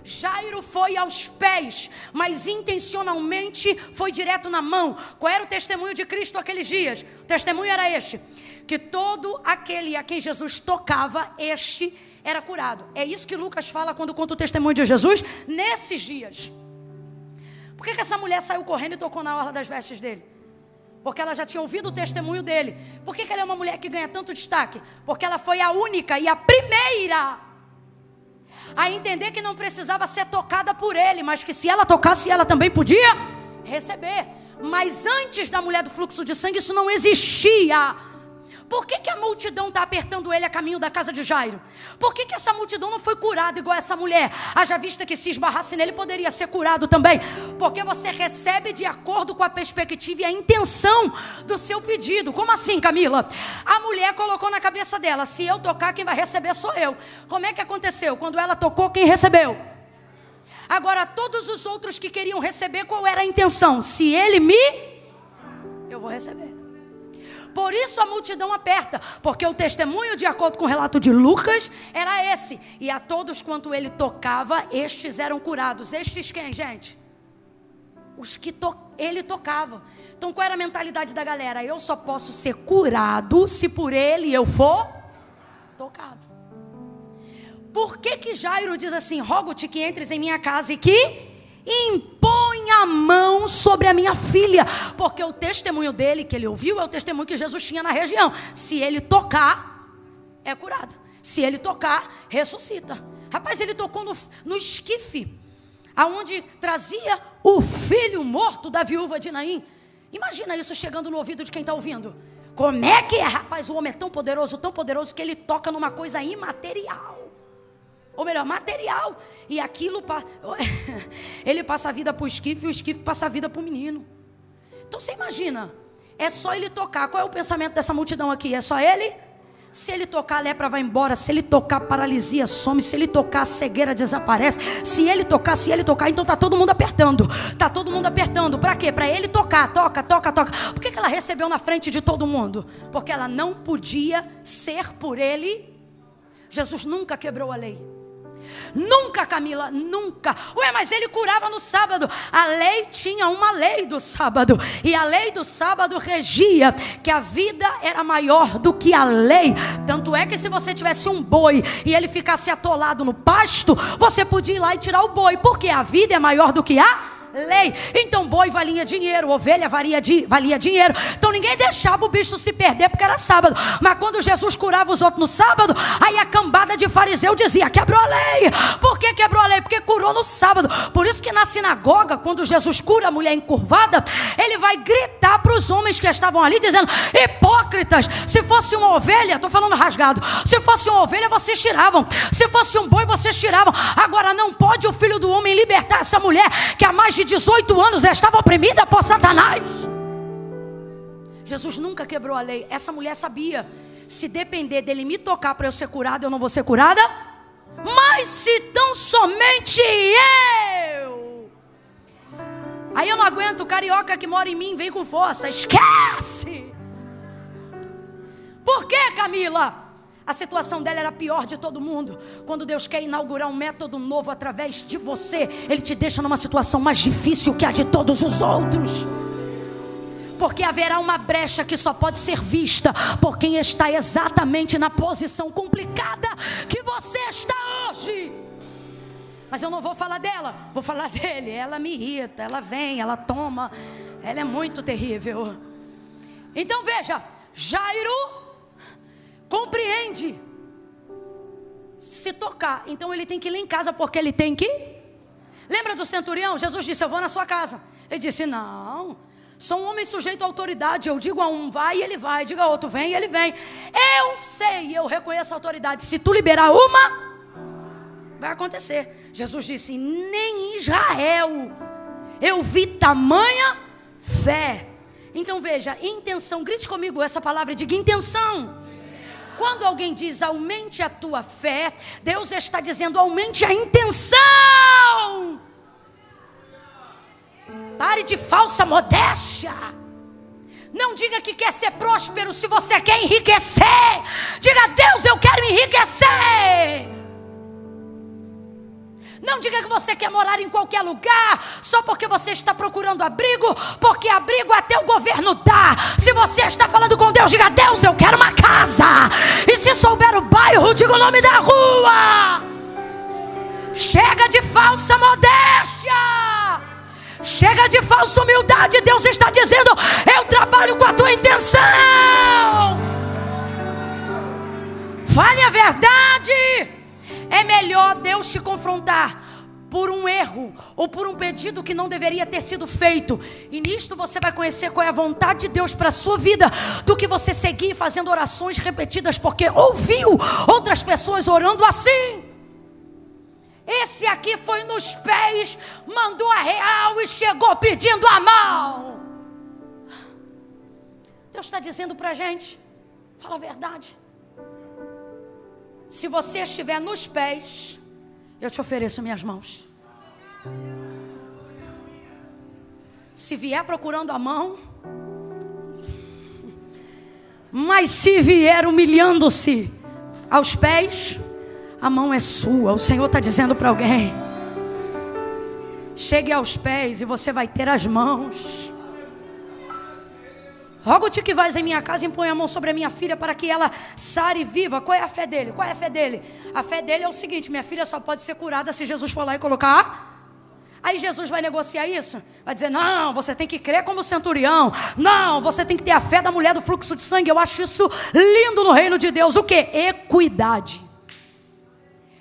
Jairo foi aos pés, mas intencionalmente foi direto na mão. Qual era o testemunho de Cristo aqueles dias? O testemunho era este: que todo aquele a quem Jesus tocava, este era curado. É isso que Lucas fala quando conta o testemunho de Jesus nesses dias. Por que essa mulher saiu correndo e tocou na orla das vestes dele? Porque ela já tinha ouvido o testemunho dele. Por que ela é uma mulher que ganha tanto destaque? Porque ela foi a única e a primeira a entender que não precisava ser tocada por ele, mas que se ela tocasse, ela também podia receber. Mas antes da mulher do fluxo de sangue, isso não existia. Por que a multidão está apertando ele a caminho da casa de Jairo? Por que essa multidão não foi curada igual essa mulher? Haja vista que se esbarrasse nele, poderia ser curado também. Porque você recebe de acordo com a perspectiva e a intenção do seu pedido. Como assim, Camila? A mulher colocou na cabeça dela: se eu tocar, quem vai receber sou eu. Como é que aconteceu? Quando ela tocou, quem recebeu? Agora, todos os outros que queriam receber, qual era a intenção? Se ele eu vou receber. Por isso a multidão aperta, porque o testemunho, de acordo com o relato de Lucas, era esse: e a todos quanto ele tocava, estes eram curados. Estes quem, gente? Os que ele tocava. Então qual era a mentalidade da galera? Eu só posso ser curado se por ele eu for tocado. Por que Jairo diz assim: rogo-te que entres em minha casa e que impõe a mão sobre a minha filha? Porque o testemunho dele, que ele ouviu, é o testemunho que Jesus tinha na região: se ele tocar, é curado. Se ele tocar, ressuscita. Rapaz, ele tocou no esquife, aonde trazia o filho morto da viúva de Naim. Imagina isso chegando no ouvido de quem está ouvindo. Como é que é, rapaz? O homem é tão poderoso que ele toca numa coisa imaterial. Ou melhor, material. E aquilo, ele passa a vida para o esquife, e o esquife passa a vida para o menino. Então você imagina, é só ele tocar. Qual é o pensamento dessa multidão aqui? É só ele? Se ele tocar, a lepra vai embora. Se ele tocar, a paralisia some. Se ele tocar, a cegueira desaparece. Se ele tocar, então está todo mundo apertando. Está todo mundo apertando. Para quê? Para ele tocar. Toca. Por que ela recebeu na frente de todo mundo? Porque ela não podia ser por ele. Jesus nunca quebrou a lei. Nunca, Camila, nunca. Ué, mas ele curava no sábado. A lei tinha uma lei do sábado, e a lei do sábado regia que a vida era maior do que a lei. Tanto é que se você tivesse um boi e ele ficasse atolado no pasto, você podia ir lá e tirar o boi, porque a vida é maior do que a lei. Então boi valia dinheiro, ovelha valia dinheiro. Então ninguém deixava o bicho se perder porque era sábado. Mas quando Jesus curava os outros no sábado, aí a cambada de fariseu dizia: quebrou a lei. Por que quebrou a lei? Porque curou no sábado. Por isso que na sinagoga, quando Jesus cura a mulher encurvada, ele vai gritar para os homens que estavam ali, dizendo: hipócritas, se fosse uma ovelha, estou falando rasgado, se fosse uma ovelha vocês tiravam, se fosse um boi vocês tiravam. Agora não pode o Filho do Homem libertar essa mulher que há mais de 18 anos estava oprimida por Satanás. Jesus nunca quebrou a lei. Essa mulher sabia: se depender dele me tocar para eu ser curada, eu não vou ser curada. Mas se tão somente eu. Aí eu não aguento, o carioca que mora em mim vem com força. Esquece. Por que, Camila? A situação dela era a pior de todo mundo. Quando Deus quer inaugurar um método novo através de você, Ele te deixa numa situação mais difícil que a de todos os outros. Porque haverá uma brecha que só pode ser vista por quem está exatamente na posição complicada que você está hoje. Mas eu não vou falar dela, vou falar dele. Ela me irrita, ela vem, ela toma. Ela é muito terrível. Então veja, Jairo compreende. Se tocar, então ele tem que ir lá em casa, porque ele tem que. Lembra do centurião? Jesus disse: eu vou na sua casa. Ele disse: não, Sou um homem sujeito à autoridade. Eu digo a um vai, ele vai. Diga a outro vem, ele vem. Eu sei, eu reconheço a autoridade. Se tu liberar uma, vai acontecer. Jesus disse: nem em Israel eu vi tamanha fé. Então veja, intenção. Grite comigo essa palavra e diga intenção. Quando alguém diz aumente a tua fé, Deus está dizendo aumente a intenção. Pare de falsa modéstia. Não diga que quer ser próspero se você quer enriquecer. Diga: Deus, eu quero enriquecer. Não diga que você quer morar em qualquer lugar só porque você está procurando abrigo, porque abrigo até o governo dá. Se você está falando com Deus, diga: Deus, eu quero uma casa. E se souber o bairro, diga o nome da rua. Chega de falsa modéstia. Chega de falsa humildade. Deus está dizendo: eu trabalho com a tua intenção. Fale a verdade. É melhor Deus te confrontar por um erro ou por um pedido que não deveria ter sido feito, e nisto você vai conhecer qual é a vontade de Deus para a sua vida, do que você seguir fazendo orações repetidas porque ouviu outras pessoas orando assim. Esse aqui foi nos pés, mandou a real e chegou pedindo a mão. Deus está dizendo para a gente: fala a verdade. Se você estiver nos pés, eu te ofereço minhas mãos. Se vier procurando a mão, mas se vier humilhando-se aos pés, a mão é sua. O Senhor está dizendo para alguém: chegue aos pés e você vai ter as mãos. Rogo-te que vais em minha casa e põe a mão sobre a minha filha para que ela sare viva. Qual é a fé dele? Qual é a fé dele? A fé dele é o seguinte: minha filha só pode ser curada se Jesus for lá e colocar. Aí Jesus vai negociar isso? Vai dizer: não, você tem que crer como centurião. Não, você tem que ter a fé da mulher do fluxo de sangue. Eu acho isso lindo no reino de Deus. O quê? Equidade.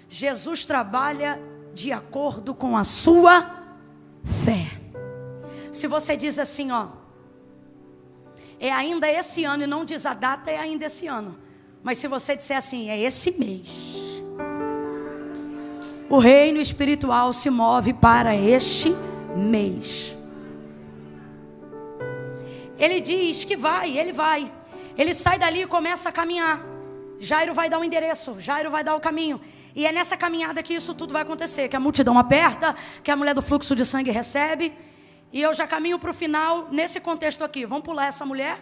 Jesus trabalha de acordo com a sua fé. Se você diz assim, ó, é ainda esse ano, e não diz a data, é ainda esse ano. Mas se você disser assim, é esse mês, o reino espiritual se move para este mês. Ele diz que vai, ele vai. Ele sai dali e começa a caminhar. Jairo vai dar o endereço, Jairo vai dar o caminho. E é nessa caminhada que isso tudo vai acontecer, que a multidão aperta, que a mulher do fluxo de sangue recebe. E eu já caminho para o final nesse contexto aqui. Vamos pular essa mulher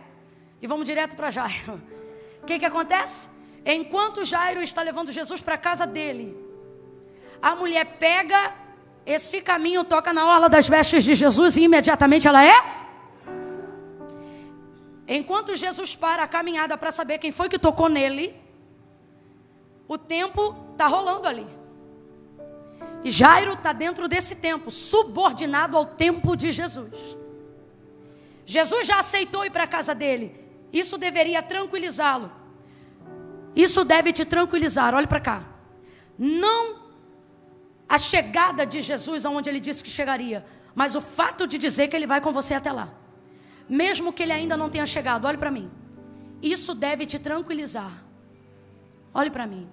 e vamos direto para Jairo. O que acontece? Enquanto Jairo está levando Jesus para a casa dele, a mulher pega esse caminho, toca na orla das vestes de Jesus e imediatamente ela é. Enquanto Jesus para a caminhada para saber quem foi que tocou nele, o tempo está rolando ali. E Jairo está dentro desse tempo, subordinado ao tempo de Jesus. Jesus já aceitou ir para a casa dele. Isso deveria tranquilizá-lo. Isso deve te tranquilizar. Olhe para cá. Não a chegada de Jesus aonde ele disse que chegaria, mas o fato de dizer que ele vai com você até lá. Mesmo que ele ainda não tenha chegado, olhe para mim. Isso deve te tranquilizar. Olhe para mim.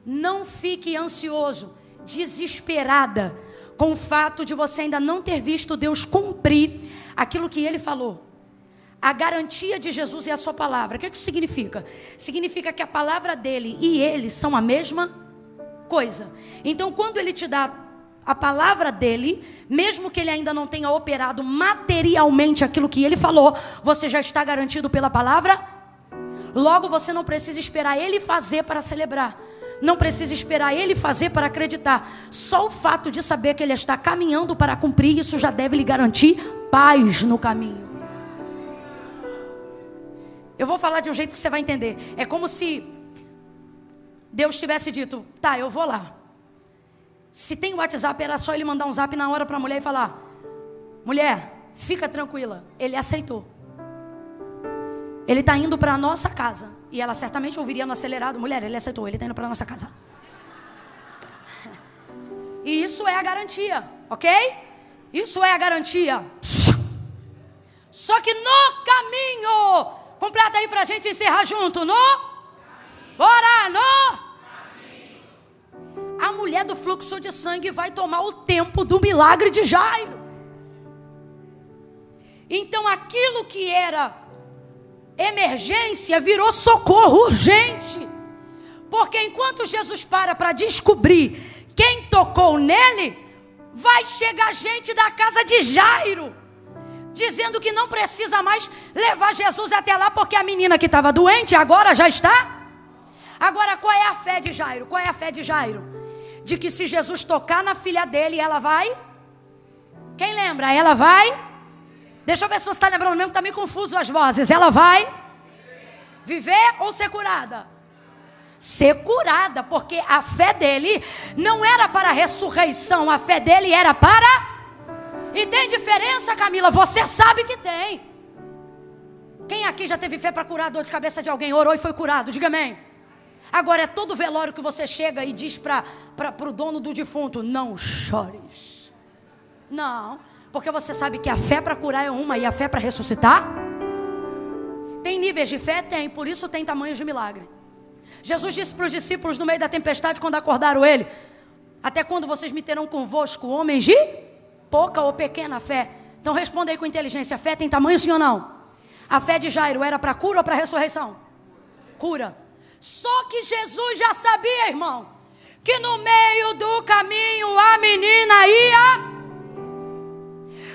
Não fique ansioso, desesperada com o fato de você ainda não ter visto Deus cumprir aquilo que Ele falou. A garantia de Jesus é a sua palavra. O que isso significa? Significa que a palavra dele e Ele são a mesma coisa. Então, quando Ele te dá a palavra dele, mesmo que Ele ainda não tenha operado materialmente aquilo que Ele falou, você já está garantido pela palavra. Logo, você não precisa esperar Ele fazer para celebrar. Não precisa esperar Ele fazer para acreditar. Só o fato de saber que Ele está caminhando para cumprir, isso já deve lhe garantir paz no caminho. Eu vou falar de um jeito que você vai entender. É como se Deus tivesse dito: tá, eu vou lá. Se tem WhatsApp, era só Ele mandar um zap na hora para a mulher e falar: mulher, fica tranquila. Ele aceitou. Ele está indo para a nossa casa. E ela certamente ouviria no acelerado: mulher, ele aceitou, ele está indo para a nossa casa. E isso é a garantia, ok? Isso é a garantia. Só que no caminho, completa aí pra gente encerrar junto, bora, a mulher do fluxo de sangue vai tomar o tempo do milagre de Jairo. Então aquilo que era emergência virou socorro urgente. Porque enquanto Jesus para descobrir quem tocou nele, vai chegar gente da casa de Jairo, dizendo que não precisa mais levar Jesus até lá, porque a menina que estava doente agora já está. Agora qual é a fé de Jairo? Qual é a fé de Jairo? De que se Jesus tocar na filha dele, ela vai? Quem lembra? Ela vai? Deixa eu ver se você está lembrando mesmo, está meio confuso as vozes. Ela vai viver ou ser curada? Ser curada, porque a fé dele não era para a ressurreição, a fé dele era para... E tem diferença, Camila? Você sabe que tem. Quem aqui já teve fé para curar a dor de cabeça de alguém? Orou e foi curado, diga amém. Agora é todo velório que você chega e diz para o dono do defunto: não chores. Não, porque você sabe que a fé para curar é uma e a fé para ressuscitar? Tem níveis de fé? Tem, por isso tem tamanhos de milagre. Jesus disse para os discípulos no meio da tempestade, quando acordaram ele: até quando vocês me terão convosco, homens de pouca ou pequena fé? Então responda aí com inteligência: a fé tem tamanho, sim ou não? A fé de Jairo era para cura ou para ressurreição? Cura. Só que Jesus já sabia, irmão, que no meio do caminho a menina ia.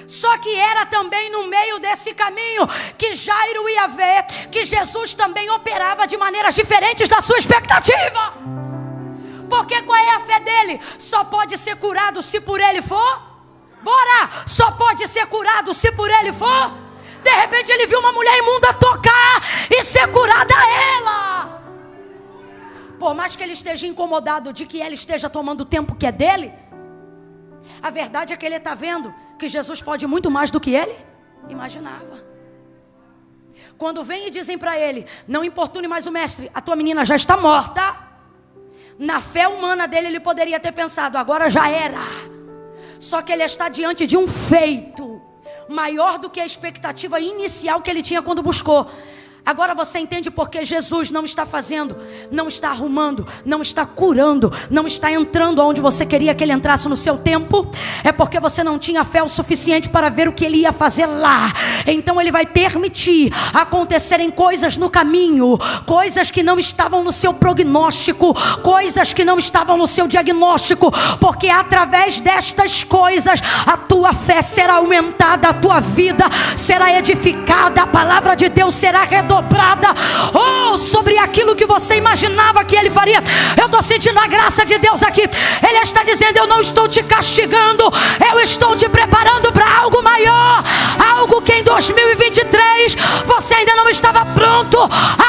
Só que era também no meio desse caminho que Jairo ia ver que Jesus também operava de maneiras diferentes da sua expectativa. Porque qual é a fé dele? Só pode ser curado se por ele for? Bora! Só pode ser curado se por ele for? De repente ele viu uma mulher imunda tocar e ser curada ela. Por mais que ele esteja incomodado de que ela esteja tomando o tempo que é dele, a verdade é que ele está vendo que Jesus pode muito mais do que ele imaginava. Quando vem e dizem para ele: não importune mais o mestre, a tua menina já está morta. Na fé humana dele ele poderia ter pensado: agora já era. Só que ele está diante de um feito maior do que a expectativa inicial que ele tinha quando buscou. Agora você entende porque Jesus não está fazendo, não está arrumando, não está curando, não está entrando onde você queria que ele entrasse no seu tempo? É porque você não tinha fé o suficiente para ver o que ele ia fazer lá. Então ele vai permitir acontecerem coisas no caminho, coisas que não estavam no seu prognóstico, coisas que não estavam no seu diagnóstico, porque através destas coisas a tua fé será aumentada, a tua vida será edificada, a palavra de Deus será redobrada. Sobre aquilo que você imaginava que ele faria. Eu estou sentindo a graça de Deus aqui. Ele está dizendo: eu não estou te castigando, eu estou te preparando para algo maior, algo que em 2023 você ainda não estava pronto,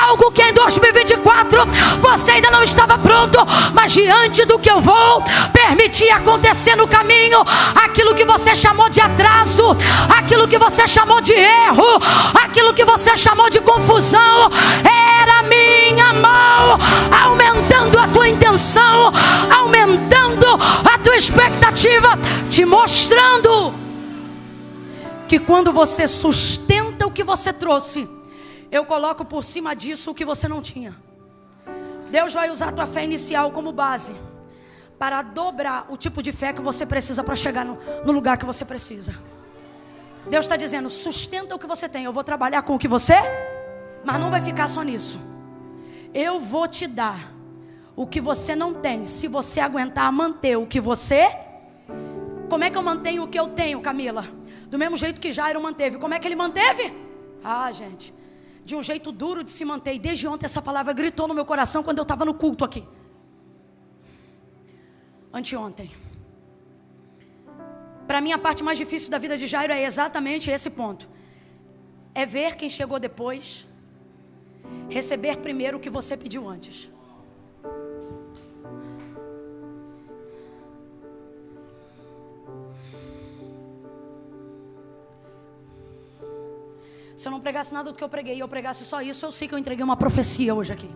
algo que em 2024 você ainda não estava pronto, mas diante do que eu vou permitir acontecer no caminho, aquilo que você chamou de atraso, aquilo que você chamou de erro, aquilo que você chamou de confusão, era minha mão aumentando a tua intenção, aumentando a tua expectativa, te mostrando que quando você sustenta o que você trouxe, eu coloco por cima disso o que você não tinha. Deus vai usar a tua fé inicial como base para dobrar o tipo de fé que você precisa para chegar no lugar que você precisa. Deus está dizendo: sustenta o que você tem, eu vou trabalhar com o que você... Mas não vai ficar só nisso. Eu vou te dar o que você não tem, se você aguentar manter o que você... Como é que eu mantenho o que eu tenho, Camila? Do mesmo jeito que Jairo manteve. Como é que ele manteve? Gente, de um jeito duro de se manter. E desde ontem essa palavra gritou no meu coração quando eu estava no culto aqui. Anteontem. Para mim a parte mais difícil da vida de Jairo é exatamente esse ponto. É ver quem chegou depois receber primeiro o que você pediu antes. Se eu não pregasse nada do que eu preguei e eu pregasse só isso, eu sei que eu entreguei uma profecia hoje aqui.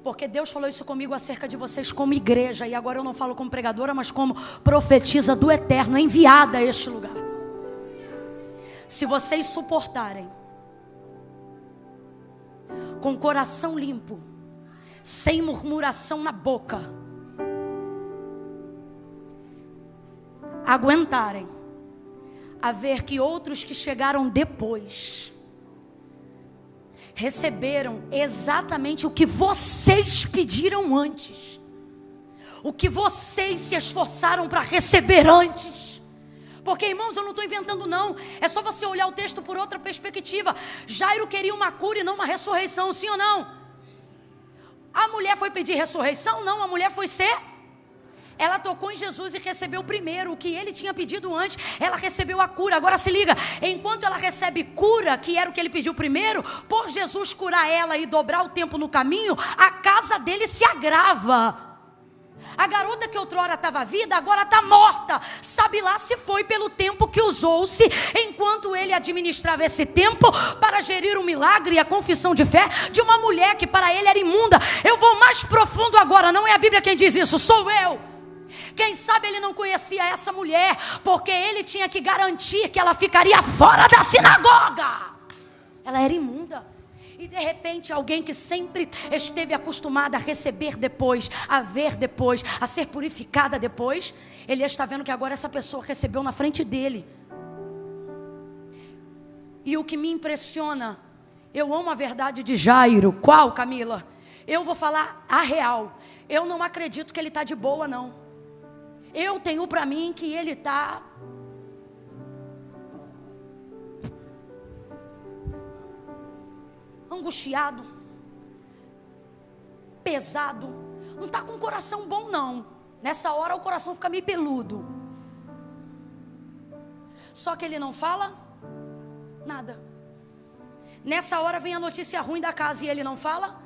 Porque Deus falou isso comigo acerca de vocês como igreja. E agora eu não falo como pregadora, mas como profetisa do eterno, enviada a este lugar. Se vocês suportarem, com coração limpo, sem murmuração na boca, aguentarem a ver que outros que chegaram depois receberam exatamente o que vocês pediram antes, o que vocês se esforçaram para receber antes. Porque, irmãos, eu não estou inventando não, é só você olhar o texto por outra perspectiva. Jairo queria uma cura e não uma ressurreição, sim ou não? A mulher foi pedir ressurreição? Não, a mulher foi ser... Ela tocou em Jesus e recebeu primeiro o que ele tinha pedido antes. Ela recebeu a cura. Agora se liga, enquanto ela recebe cura, que era o que ele pediu primeiro, por Jesus curar ela e dobrar o tempo no caminho, a casa dele se agrava. A garota que outrora estava viva, agora está morta. Sabe lá se foi pelo tempo que usou-se, enquanto ele administrava esse tempo para gerir o milagre e a confissão de fé de uma mulher que para ele era imunda. Eu vou mais profundo agora, não é a Bíblia quem diz isso, sou eu. Quem sabe ele não conhecia essa mulher, porque ele tinha que garantir que ela ficaria fora da sinagoga. Ela era imunda. E de repente alguém que sempre esteve acostumado a receber depois, a ver depois, a ser purificada depois, ele está vendo que agora essa pessoa recebeu na frente dele. E o que me impressiona, eu amo a verdade de Jairo. Qual, Camila? Eu vou falar a real. Eu não acredito que ele está de boa, não. Eu tenho para mim que ele está angustiado, pesado, não está com o coração bom não. Nessa hora o coração fica meio peludo. Só que ele não fala nada. Nessa hora vem a notícia ruim da casa e ele não fala.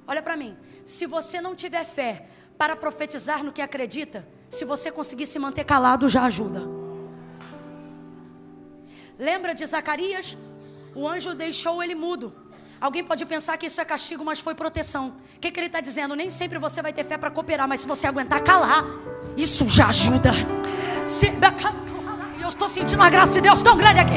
Olha para mim, se você não tiver fé para profetizar no que acredita, se você conseguir se manter calado, já ajuda. Lembra de Zacarias? O anjo deixou ele mudo. Alguém pode pensar que isso é castigo, mas foi proteção. O que ele está dizendo? Nem sempre você vai ter fé para cooperar, mas se você aguentar calar, isso já ajuda. Eu estou sentindo a graça de Deus tão grande aqui.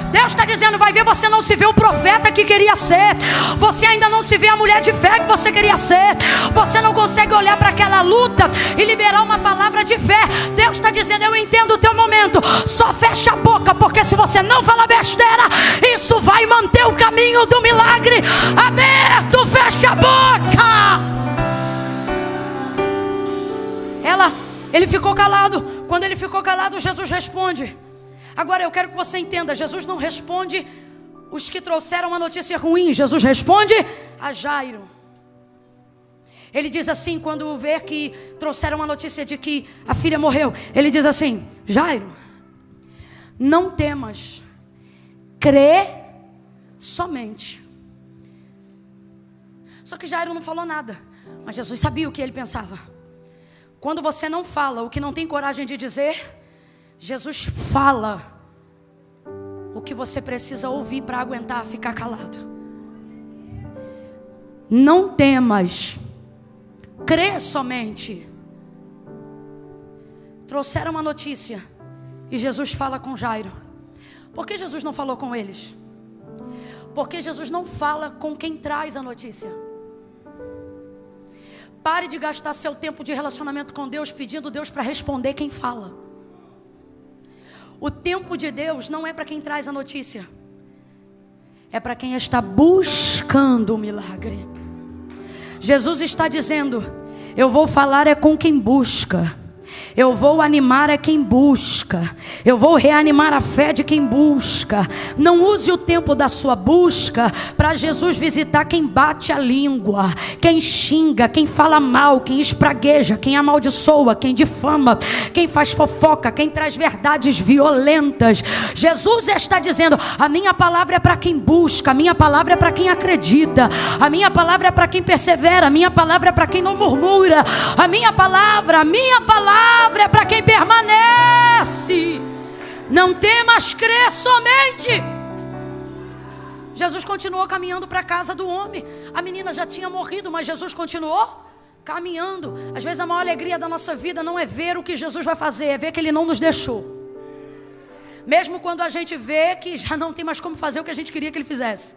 Deus está dizendo, vai ver, você não se vê o profeta que queria ser. Você ainda não se vê a mulher de fé que você queria ser. Você não consegue olhar para aquela luta e liberar uma palavra de fé. Deus está dizendo, eu entendo o teu momento. Só fecha a boca, porque se você não falar besteira, isso vai manter o caminho do milagre aberto. Fecha a boca. Ele ficou calado. Quando ele ficou calado, Jesus responde. Agora eu quero que você entenda, Jesus não responde os que trouxeram uma notícia ruim. Jesus responde a Jairo. Ele diz assim, quando vê que trouxeram uma notícia de que a filha morreu, ele diz assim, Jairo, não temas, crê somente. Só que Jairo não falou nada, mas Jesus sabia o que ele pensava. Quando você não fala o que não tem coragem de dizer, Jesus fala o que você precisa ouvir para aguentar ficar calado. Não temas, crê somente. Trouxeram uma notícia e Jesus fala com Jairo. Por que Jesus não falou com eles? Porque Jesus não fala com quem traz a notícia. Pare de gastar seu tempo de relacionamento com Deus pedindo Deus para responder quem fala. O tempo de Deus não é para quem traz a notícia, é para quem está buscando o milagre. Jesus está dizendo, eu vou falar é com quem busca. Eu vou animar é quem busca. Eu vou reanimar a fé de quem busca. Não use o tempo da sua busca para Jesus visitar quem bate a língua, quem xinga, quem fala mal, quem espragueja, quem amaldiçoa, quem difama, quem faz fofoca, quem traz verdades violentas. Jesus está dizendo, a minha palavra é para quem busca, a minha palavra é para quem acredita, a minha palavra é para quem persevera, a minha palavra é para quem não murmura, a minha palavra é para quem permanece. Não temas, crê somente. Jesus continuou caminhando para a casa do homem. A menina já tinha morrido, mas Jesus continuou caminhando. Às vezes a maior alegria da nossa vida não é ver o que Jesus vai fazer, é ver que Ele não nos deixou. Mesmo quando a gente vê que já não tem mais como fazer o que a gente queria que ele fizesse.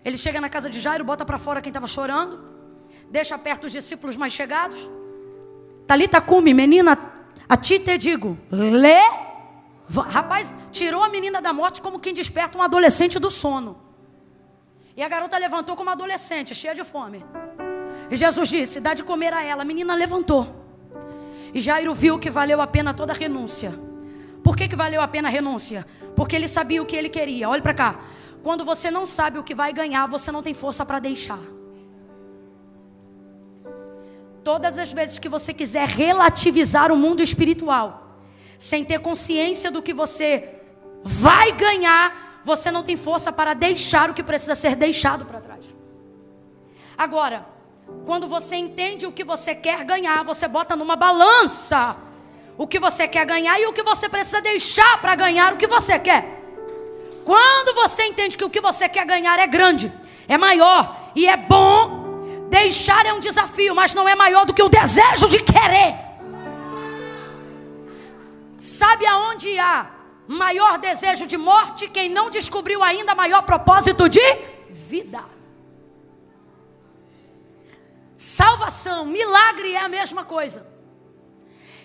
Ele chega na casa de Jairo, bota para fora quem estava chorando, deixa perto os discípulos mais chegados. Talita cumi, menina, a ti te digo, rapaz, tirou a menina da morte como quem desperta um adolescente do sono. E a garota levantou como adolescente, cheia de fome. E Jesus disse, dá de comer a ela. A menina levantou. E Jairo viu que valeu a pena toda a renúncia. Por que valeu a pena a renúncia? Porque ele sabia o que ele queria. Olha para cá. Quando você não sabe o que vai ganhar, você não tem força para deixar. Todas as vezes que você quiser relativizar o mundo espiritual, sem ter consciência do que você vai ganhar, você não tem força para deixar o que precisa ser deixado para trás. Agora, quando você entende o que você quer ganhar, você bota numa balança o que você quer ganhar e o que você precisa deixar para ganhar o que você quer. Quando você entende que o que você quer ganhar é grande, é maior e é bom, deixar é um desafio, mas não é maior do que o desejo de querer. Sabe aonde há maior desejo de morte? Quem não descobriu ainda maior propósito de vida. Salvação, milagre é a mesma coisa.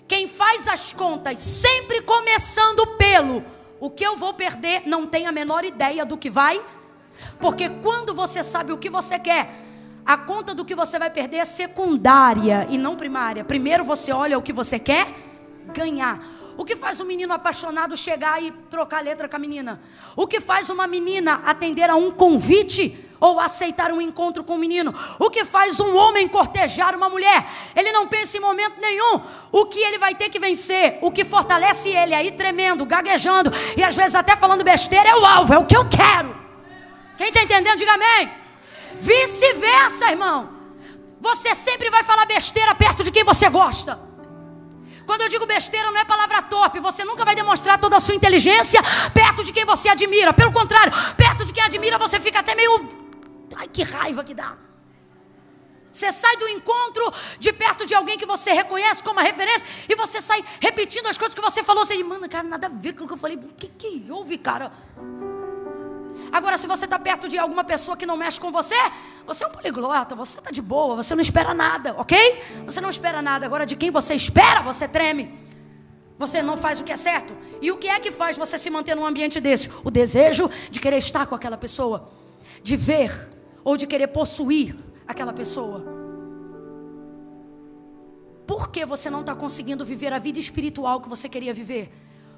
Quem faz as contas sempre começando pelo o que eu vou perder, não tem a menor ideia do que vai. Porque quando você sabe o que você quer, a conta do que você vai perder é secundária e não primária. Primeiro você olha o que você quer ganhar. O que faz um menino apaixonado chegar e trocar letra com a menina? O que faz uma menina atender a um convite ou aceitar um encontro com um menino? O que faz um homem cortejar uma mulher? Ele não pensa em momento nenhum o que ele vai ter que vencer. O que fortalece ele aí tremendo, gaguejando e às vezes até falando besteira é o alvo, é o que eu quero. Quem está entendendo, diga amém. Vice-versa, irmão. Você sempre vai falar besteira perto de quem você gosta. Quando eu digo besteira, não é palavra torpe. Você nunca vai demonstrar toda a sua inteligência perto de quem você admira. Pelo contrário, perto de quem admira, você fica até meio... Ai, que raiva que dá. Você sai do encontro de perto de alguém que você reconhece como uma referência e você sai repetindo as coisas que você falou. Você diz, mano, cara, nada a ver com o que eu falei. O que houve, cara? Agora, se você está perto de alguma pessoa que não mexe com você, você é um poliglota, você está de boa, você não espera nada, ok? Você não espera nada. Agora, de quem você espera, você treme. Você não faz o que é certo. E o que é que faz você se manter num ambiente desse? O desejo de querer estar com aquela pessoa, de ver ou de querer possuir aquela pessoa. Por que você não está conseguindo viver a vida espiritual que você queria viver?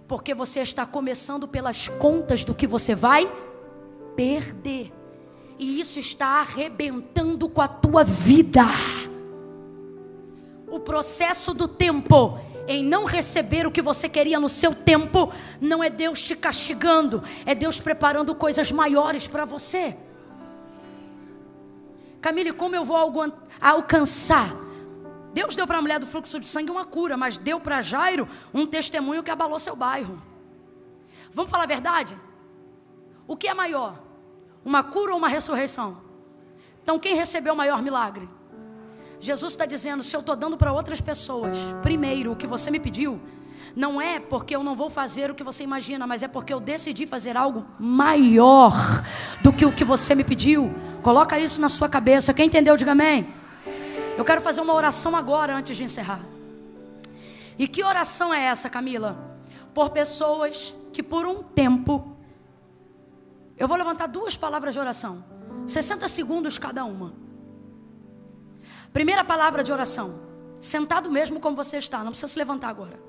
Porque você está começando pelas contas do que você vai perder. E isso está arrebentando com a tua vida. O processo do tempo em não receber o que você queria no seu tempo não é Deus te castigando, é Deus preparando coisas maiores para você. Camille, como eu vou alcançar? Deus deu para a mulher do fluxo de sangue uma cura, mas deu para Jairo um testemunho que abalou seu bairro. Vamos falar a verdade? O que é maior? Uma cura ou uma ressurreição? Então quem recebeu o maior milagre? Jesus está dizendo, se eu estou dando para outras pessoas primeiro o que você me pediu, não é porque eu não vou fazer o que você imagina, mas é porque eu decidi fazer algo maior do que o que você me pediu. Coloca isso na sua cabeça. Quem entendeu, diga amém. Eu quero fazer uma oração agora antes de encerrar. E que oração é essa, Camila? Por pessoas que por um tempo... Eu vou levantar 2 palavras de oração. 60 segundos cada uma. Primeira palavra de oração. Sentado mesmo como você está. Não precisa se levantar agora.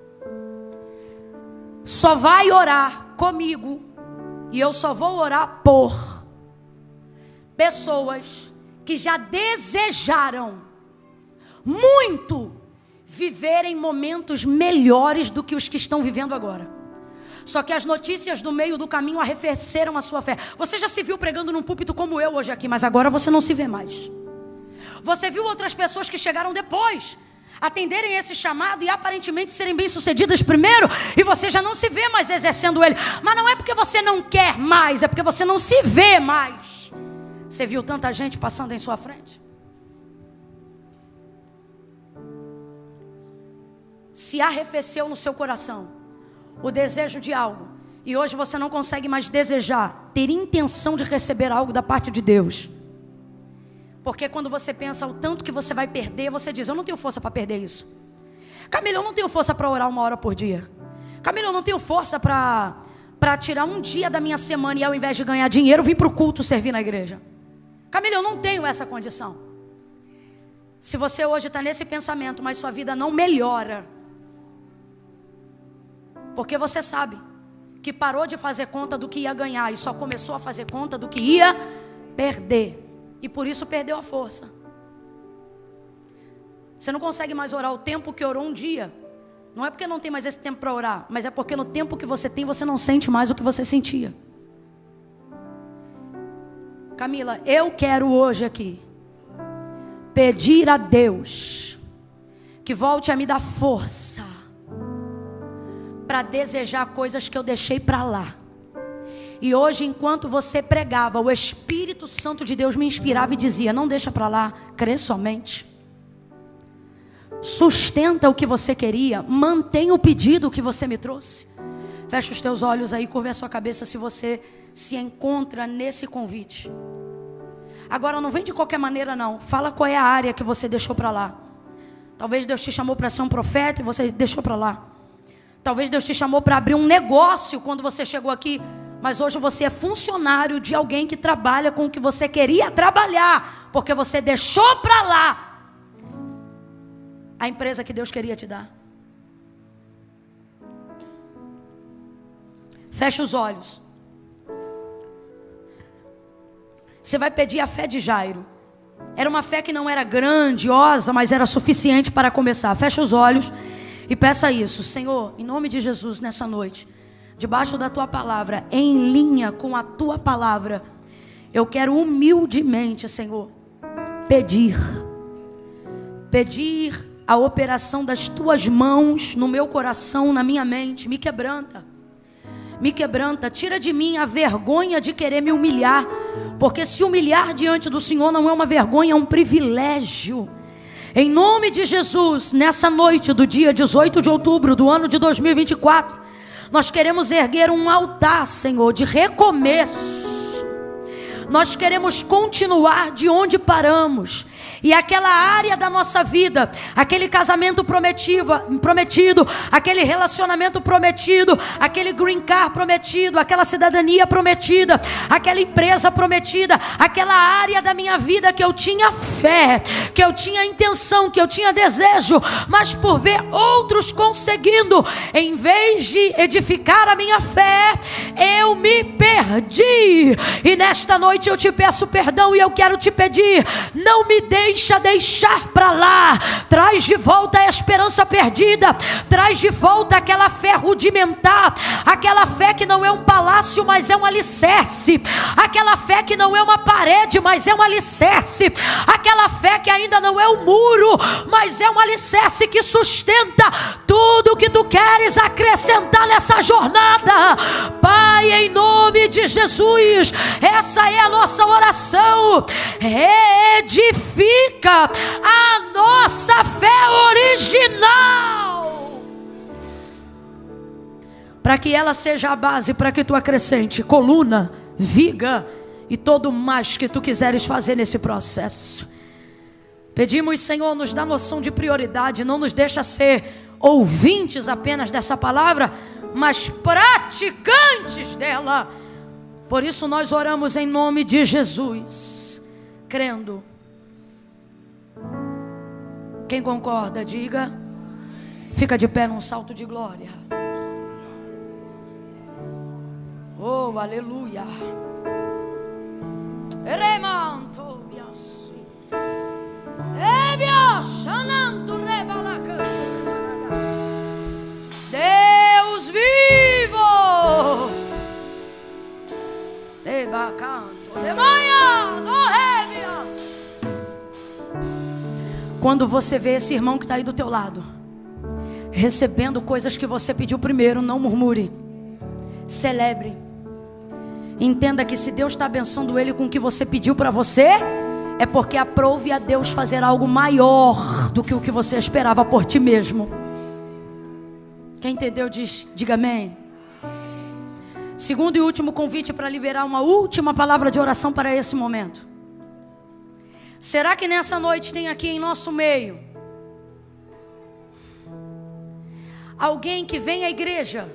Só vai orar comigo. E eu só vou orar por pessoas que já desejaram muito viverem momentos melhores do que os que estão vivendo agora. Só que as notícias do meio do caminho arrefeceram a sua fé. Você já se viu pregando num púlpito como eu hoje aqui, mas agora você não se vê mais. Você viu outras pessoas que chegaram depois, atenderem esse chamado e aparentemente serem bem-sucedidas primeiro, e você já não se vê mais exercendo ele. Mas não é porque você não quer mais, é porque você não se vê mais. Você viu tanta gente passando em sua frente? Se arrefeceu no seu coração o desejo de algo, e hoje você não consegue mais desejar, ter intenção de receber algo da parte de Deus. Porque quando você pensa o tanto que você vai perder, você diz: eu não tenho força para perder isso. Camila, eu não tenho força para orar 1 hora por dia. Camila, eu não tenho força para tirar um dia da minha semana e ao invés de ganhar dinheiro, vir para o culto servir na igreja. Camila, eu não tenho essa condição. Se você hoje está nesse pensamento, mas sua vida não melhora, porque você sabe que parou de fazer conta do que ia ganhar e só começou a fazer conta do que ia perder. E por isso perdeu a força. Você não consegue mais orar o tempo que orou um dia. Não é porque não tem mais esse tempo para orar, mas é porque no tempo que você tem, você não sente mais o que você sentia. Camila, eu quero hoje aqui pedir a Deus que volte a me dar força para desejar coisas que eu deixei para lá. E hoje, enquanto você pregava, o Espírito Santo de Deus me inspirava e dizia: não deixa para lá, crê somente. Sustenta o que você queria, mantenha o pedido que você me trouxe. Fecha os teus olhos aí, curva a sua cabeça se você se encontra nesse convite. Agora não vem de qualquer maneira não, fala qual é a área que você deixou para lá. Talvez Deus te chamou para ser um profeta e você deixou para lá. Talvez Deus te chamou para abrir um negócio quando você chegou aqui, mas hoje você é funcionário de alguém que trabalha com o que você queria trabalhar, porque você deixou para lá a empresa que Deus queria te dar. Fecha os olhos. Você vai pedir a fé de Jairo. Era uma fé que não era grandiosa, mas era suficiente para começar. Fecha os olhos e peça isso. Senhor, em nome de Jesus, nessa noite, debaixo da tua palavra, em linha com a tua palavra, eu quero humildemente, Senhor, pedir a operação das tuas mãos no meu coração, na minha mente. Me quebranta, tira de mim a vergonha de querer me humilhar, porque se humilhar diante do Senhor não é uma vergonha, é um privilégio. Em nome de Jesus, nessa noite do dia 18 de outubro do ano de 2024, nós queremos erguer um altar, Senhor, de recomeço. Nós queremos continuar de onde paramos. E aquela área da nossa vida, aquele casamento prometido, aquele relacionamento prometido, aquele green card prometido, aquela cidadania prometida, aquela empresa prometida, aquela área da minha vida que eu tinha fé, que eu tinha intenção, que eu tinha desejo, mas por ver outros conseguindo, em vez de edificar a minha fé, eu me perdi. E nesta noite eu te peço perdão e eu quero te pedir: não me deixar para lá. Traz de volta a esperança perdida, traz de volta aquela fé rudimentar, aquela fé que não é um palácio, mas é um alicerce, aquela fé que não é uma parede, mas é um alicerce, aquela fé que ainda não é um muro, mas é um alicerce que sustenta tudo que tu queres acrescentar nessa jornada. Pai, em nome de Jesus, essa é a nossa oração. Edifica a nossa fé original, para que ela seja a base, para que tu acrescente coluna, viga e todo mais que tu quiseres fazer nesse processo. Pedimos, Senhor, nos dá noção de prioridade, não nos deixa ser ouvintes apenas dessa palavra, mas praticantes dela. Por isso nós oramos em nome de Jesus, crendo. Quem concorda, diga. Fica de pé num salto de glória. Oh, aleluia. Deus vivo. Deba canto de manhã, do rebias. Quando você vê esse irmão que está aí do teu lado recebendo coisas que você pediu primeiro, não murmure, celebre. Entenda que se Deus está abençoando ele com o que você pediu para você, é porque aprove a Deus fazer algo maior do que o que você esperava por ti mesmo. Quem entendeu, diga amém. Segundo e último convite para liberar uma última palavra de oração para esse momento. Será que nessa noite tem aqui em nosso meio alguém que vem à igreja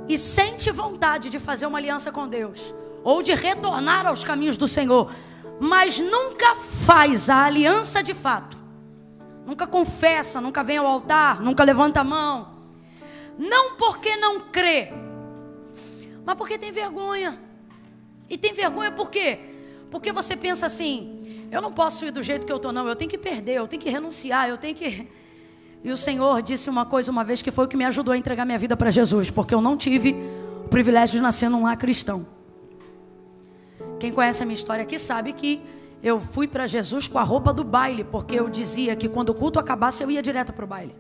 e sente vontade de fazer uma aliança com Deus, ou de retornar aos caminhos do Senhor, mas nunca faz a aliança de fato, nunca confessa, nunca vem ao altar, nunca levanta a mão, não porque não crê, mas porque tem vergonha? E tem vergonha por quê? Porque você pensa assim: eu não posso ir do jeito que eu estou, não, eu tenho que perder, eu tenho que renunciar, eu tenho que... E o Senhor disse uma coisa uma vez que foi o que me ajudou a entregar minha vida para Jesus, porque eu não tive o privilégio de nascer num lar cristão. Quem conhece a minha história aqui sabe que eu fui para Jesus com a roupa do baile, porque eu dizia que quando o culto acabasse eu ia direto para o baile.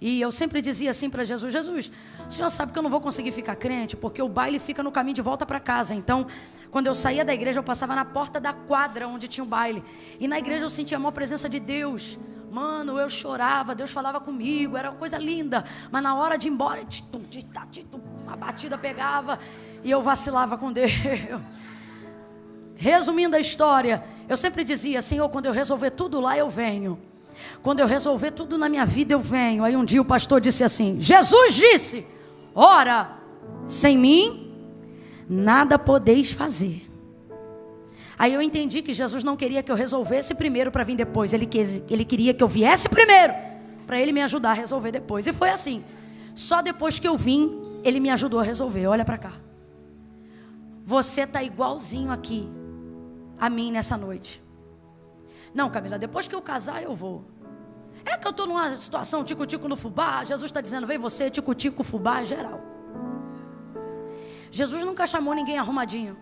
E eu sempre dizia assim para Jesus: Jesus, o Senhor sabe que eu não vou conseguir ficar crente, porque o baile fica no caminho de volta para casa. Então, quando eu saía da igreja, eu passava na porta da quadra onde tinha o baile. E na igreja eu sentia a maior presença de Deus. Mano, eu chorava, Deus falava comigo, era uma coisa linda. Mas na hora de ir embora, uma batida pegava e eu vacilava com Deus. Resumindo a história, eu sempre dizia: Senhor, quando eu resolver tudo lá, eu venho. Quando eu resolver tudo na minha vida, eu venho. Aí um dia o pastor disse assim: Jesus disse: ora, sem mim nada podeis fazer. Aí eu entendi que Jesus não queria que eu resolvesse primeiro para vir depois. Ele queria que eu viesse primeiro para Ele me ajudar a resolver depois. E foi assim. Só depois que eu vim, Ele me ajudou a resolver. Olha para cá. Você está igualzinho aqui a mim nessa noite. Não, Camila, depois que eu casar eu vou. É que eu estou numa situação tico-tico no fubá. Jesus está dizendo: vem você, tico-tico, fubá, geral. Jesus nunca chamou ninguém arrumadinho.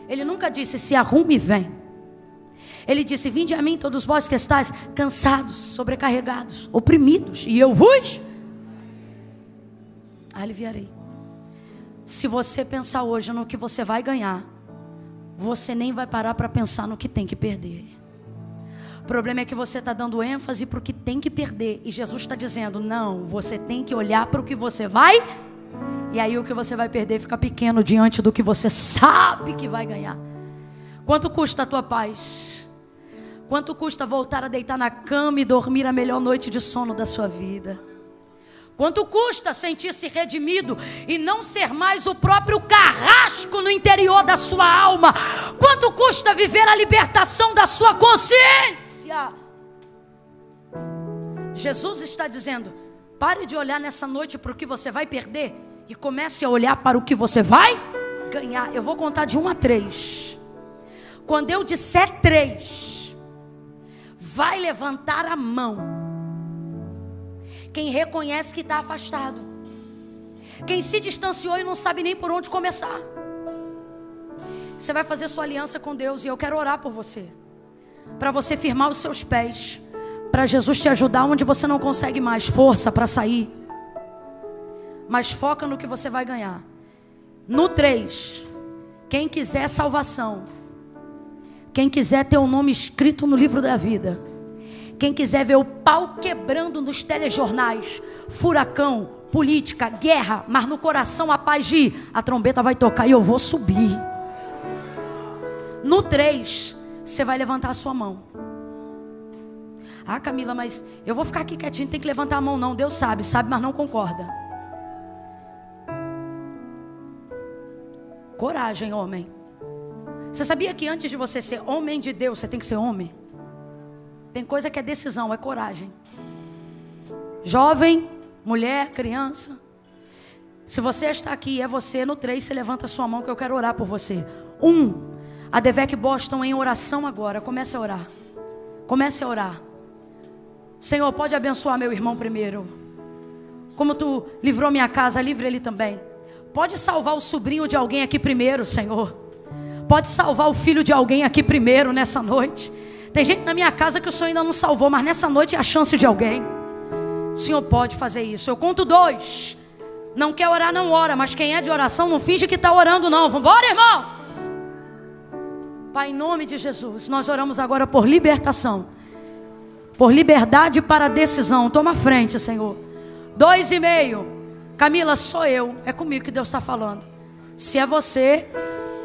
Ele nunca disse: se arrume e vem. Ele disse: vinde a mim todos vós que estáis cansados, sobrecarregados, oprimidos, e eu vos aliviarei. Se você pensar hoje no que você vai ganhar, você nem vai parar para pensar no que tem que perder. O problema é que você está dando ênfase para o que tem que perder. E Jesus está dizendo: não, você tem que olhar para o que você vai. E aí o que você vai perder fica pequeno diante do que você sabe que vai ganhar. Quanto custa a tua paz? Quanto custa voltar a deitar na cama e dormir a melhor noite de sono da sua vida? Quanto custa sentir-se redimido e não ser mais o próprio carrasco no interior da sua alma? Quanto custa viver a libertação da sua consciência? Jesus está dizendo: pare de olhar nessa noite para o que você vai perder e comece a olhar para o que você vai ganhar. Eu vou contar de 1 a 3. Quando eu disser 3, vai levantar a mão quem reconhece que está afastado, quem se distanciou e não sabe nem por onde começar. Você vai fazer sua aliança com Deus e eu quero orar por você, para você firmar os seus pés, para Jesus te ajudar onde você não consegue mais força para sair. Mas foca no que você vai ganhar. No 3, quem quiser salvação, quem quiser ter o nome escrito no livro da vida, quem quiser ver o pau quebrando nos telejornais, furacão, política, guerra, mas no coração a paz de ir, a trombeta vai tocar e eu vou subir. No 3, você vai levantar a sua mão. Ah, Camila, mas eu vou ficar aqui quietinho, tem que levantar a mão não. Deus sabe, mas não concorda. Coragem, homem. Você sabia que antes de você ser homem de Deus, você tem que ser homem? Tem coisa que é decisão, é coragem. Jovem, mulher, criança. Se você está aqui, é você. No 3, você levanta a sua mão que eu quero orar por você. 1, a Devec Boston em oração agora. Comece a orar. Comece a orar. Senhor, pode abençoar meu irmão primeiro. Como tu livrou minha casa, livre ele também. Pode salvar o sobrinho de alguém aqui primeiro, Senhor. Pode salvar o filho de alguém aqui primeiro nessa noite. Tem gente na minha casa que o Senhor ainda não salvou, mas nessa noite é a chance de alguém. O Senhor pode fazer isso. Eu conto 2. Não quer orar, não ora. Mas quem é de oração não finge que está orando, não. Vamos embora, irmão. Pai, em nome de Jesus, nós oramos agora por libertação, por liberdade para decisão. Toma a frente, Senhor. 2,5. Camila, sou eu. É comigo que Deus está falando. Se é você,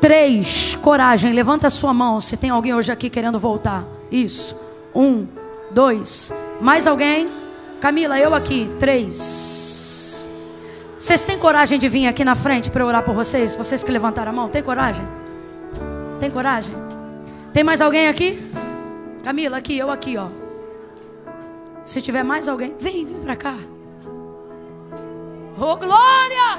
3. Coragem, levanta a sua mão. Se tem alguém hoje aqui querendo voltar. Isso. 1, 2. Mais alguém? Camila, eu aqui. 3. Vocês têm coragem de vir aqui na frente para eu orar por vocês? Vocês que levantaram a mão, tem coragem? Tem coragem? Tem mais alguém aqui? Camila, aqui, eu aqui, ó. Se tiver mais alguém, vem pra cá. Oh, glória!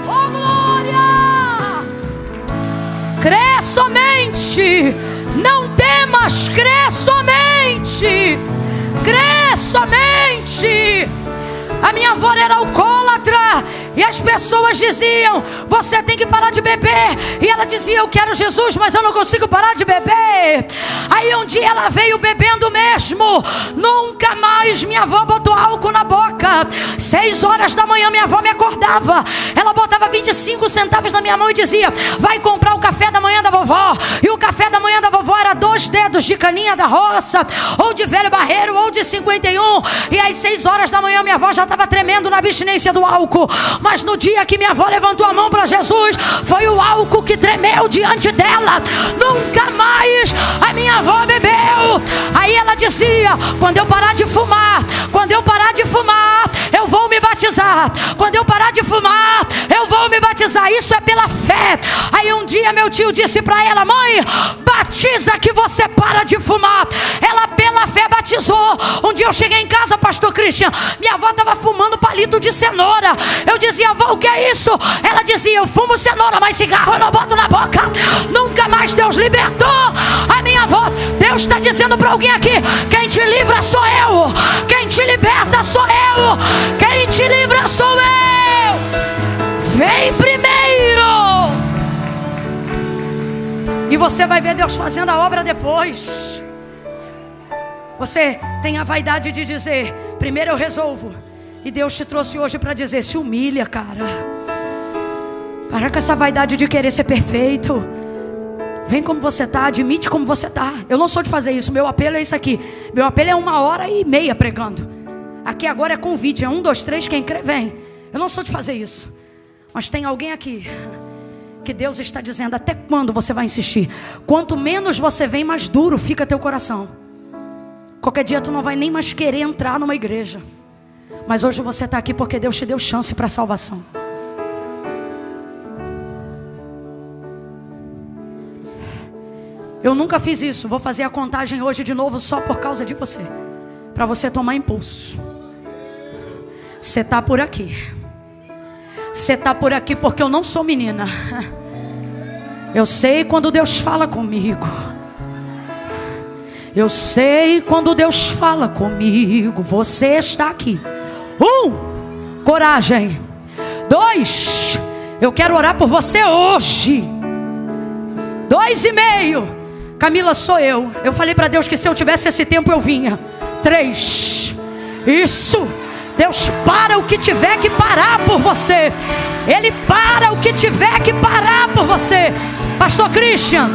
Oh, glória! Crê somente, não temas, crê somente, crê somente. A minha avó era alcoólatra e as pessoas diziam: você tem que parar de beber. E ela dizia: eu quero Jesus, mas eu não consigo parar de beber. Aí um dia ela veio bebendo mesmo. Nunca mais minha avó botou álcool na boca. 6 horas da manhã minha avó me acordava. Ela botava 25 centavos na minha mão e dizia: vai comprar o café da manhã da vovó. E o café da manhã da vovó era 2 dedos de caninha da roça, ou de velho barreiro, ou de 51. E às 6 horas da manhã minha avó já estava tremendo na abstinência do álcool. Mas no dia que minha avó levantou a mão para Jesus, foi o álcool que tremeu diante dela. Nunca mais a minha avó bebeu. Aí ela dizia: quando eu parar de fumar, quando eu parar de fumar, eu vou me batizar. Quando eu parar de fumar, eu vou me batizar. Isso é pela fé. Aí um dia meu tio disse para ela: mãe, batiza que você para de fumar. Ela pela fé batizou. Um dia eu cheguei em casa, pastor Christian, minha avó estava fumando palito de cenoura. Eu dizia: avó, o que é isso? Ela dizia: eu fumo cenoura, mas cigarro eu não boto na boca. Nunca mais Deus libertou a minha avó. Deus está dizendo para alguém aqui: quem te livra sou eu, quem te liberta sou eu, quem te livra sou eu. Vem primeiro, e você vai ver Deus fazendo a obra depois. Você tem a vaidade de dizer: primeiro eu resolvo. E Deus te trouxe hoje para dizer: se humilha, cara. Para com essa vaidade de querer ser perfeito. Vem como você está, admite como você está. Eu não sou de fazer isso, meu apelo é isso aqui. Meu apelo é 1h30 pregando. Aqui agora é convite, é 1, 2, 3, quem crê vem. Eu não sou de fazer isso. Mas tem alguém aqui que Deus está dizendo: até quando você vai insistir? Quanto menos você vem, mais duro fica teu coração. Qualquer dia tu não vai nem mais querer entrar numa igreja. Mas hoje você está aqui porque Deus te deu chance para a salvação. Eu nunca fiz isso. Vou fazer a contagem hoje de novo só por causa de você, para você tomar impulso. Você está por aqui. Você está por aqui porque eu não sou menina. Eu sei quando Deus fala comigo. Eu sei quando Deus fala comigo. Você está aqui. 1, coragem. 2, eu quero orar por você hoje. 2,5, Camila, sou eu. Eu falei para Deus que se eu tivesse esse tempo eu vinha. 3, isso. Deus para o que tiver que parar por você. Ele para o que tiver que parar por você. Pastor Christian,